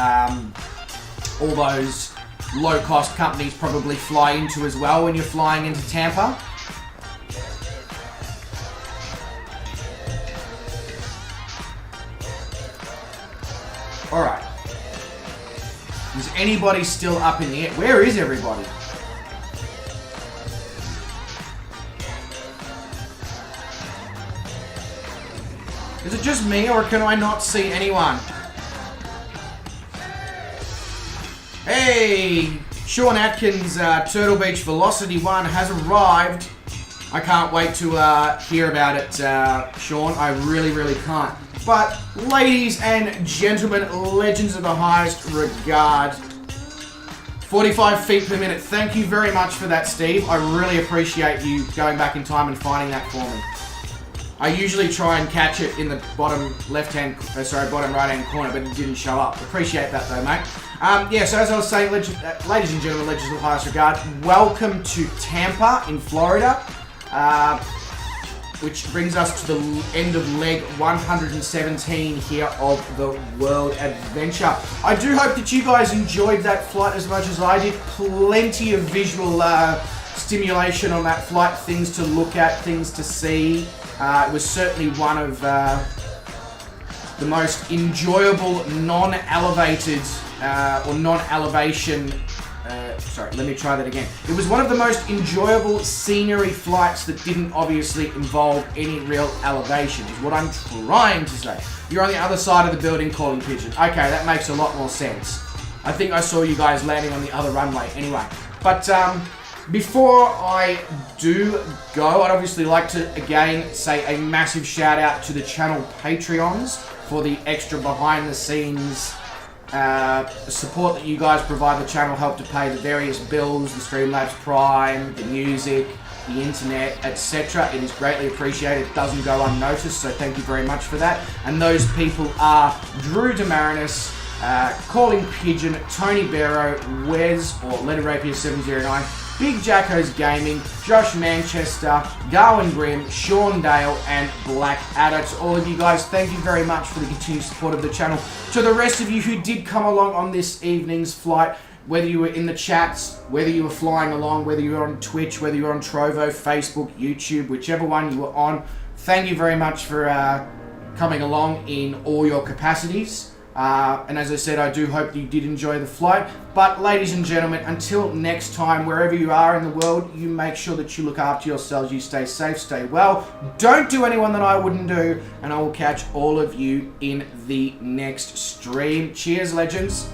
all those low-cost companies probably fly into as well when you're flying into Tampa. Alright. Is anybody still up in the air? Where is everybody? Is it just me or can I not see anyone? Hey! Sean Atkins, Turtle Beach Velocity 1 has arrived. I can't wait to hear about it, Sean. I really, really can't. But, ladies and gentlemen, legends of the highest regard. 45 feet per minute. Thank you very much for that, Steve. I really appreciate you going back in time and finding that for me. I usually try and catch it in the bottom bottom right-hand corner, but it didn't show up. Appreciate that though, mate. Yeah, so as I was saying, ladies and gentlemen, legends of the highest regard, welcome to Tampa in Florida. which brings us to the end of leg 117 here of the World Adventure. I do hope that you guys enjoyed that flight as much as I did. Plenty of visual stimulation on that flight, things to look at, things to see. It was certainly one of the most enjoyable non-elevated or non-elevation. Sorry, let me try that again. It was one of the most enjoyable scenery flights that didn't obviously involve any real elevation, is what I'm trying to say. You're on the other side of the building calling pigeon. Okay, that makes a lot more sense. I think I saw you guys landing on the other runway anyway. But before I do go, I'd obviously like to again say a massive shout out to the channel Patreons for the extra behind the scenes support that you guys provide the channel, help to pay the various bills, the Streamlabs Prime, the music, the internet, etc. It is greatly appreciated. It doesn't go unnoticed, so thank you very much for that. And those people are Drew DeMarinis, Calling Pigeon, Tony Barrow, Wes, or Letter Rapier 709, Big Jacko's Gaming, Josh Manchester, Garwin Grimm, Sean Dale, and Black Adder. To all of you guys, thank you very much for the continued support of the channel. To the rest of you who did come along on this evening's flight, whether you were in the chats, whether you were flying along, whether you were on Twitch, whether you were on Trovo, Facebook, YouTube, whichever one you were on, thank you very much for coming along in all your capacities. And as I said, I do hope you did enjoy the flight. But ladies and gentlemen, until next time, wherever you are in the world, you make sure that you look after yourselves, you stay safe, stay well. Don't do anyone that I wouldn't do, and I will catch all of you in the next stream. Cheers, legends.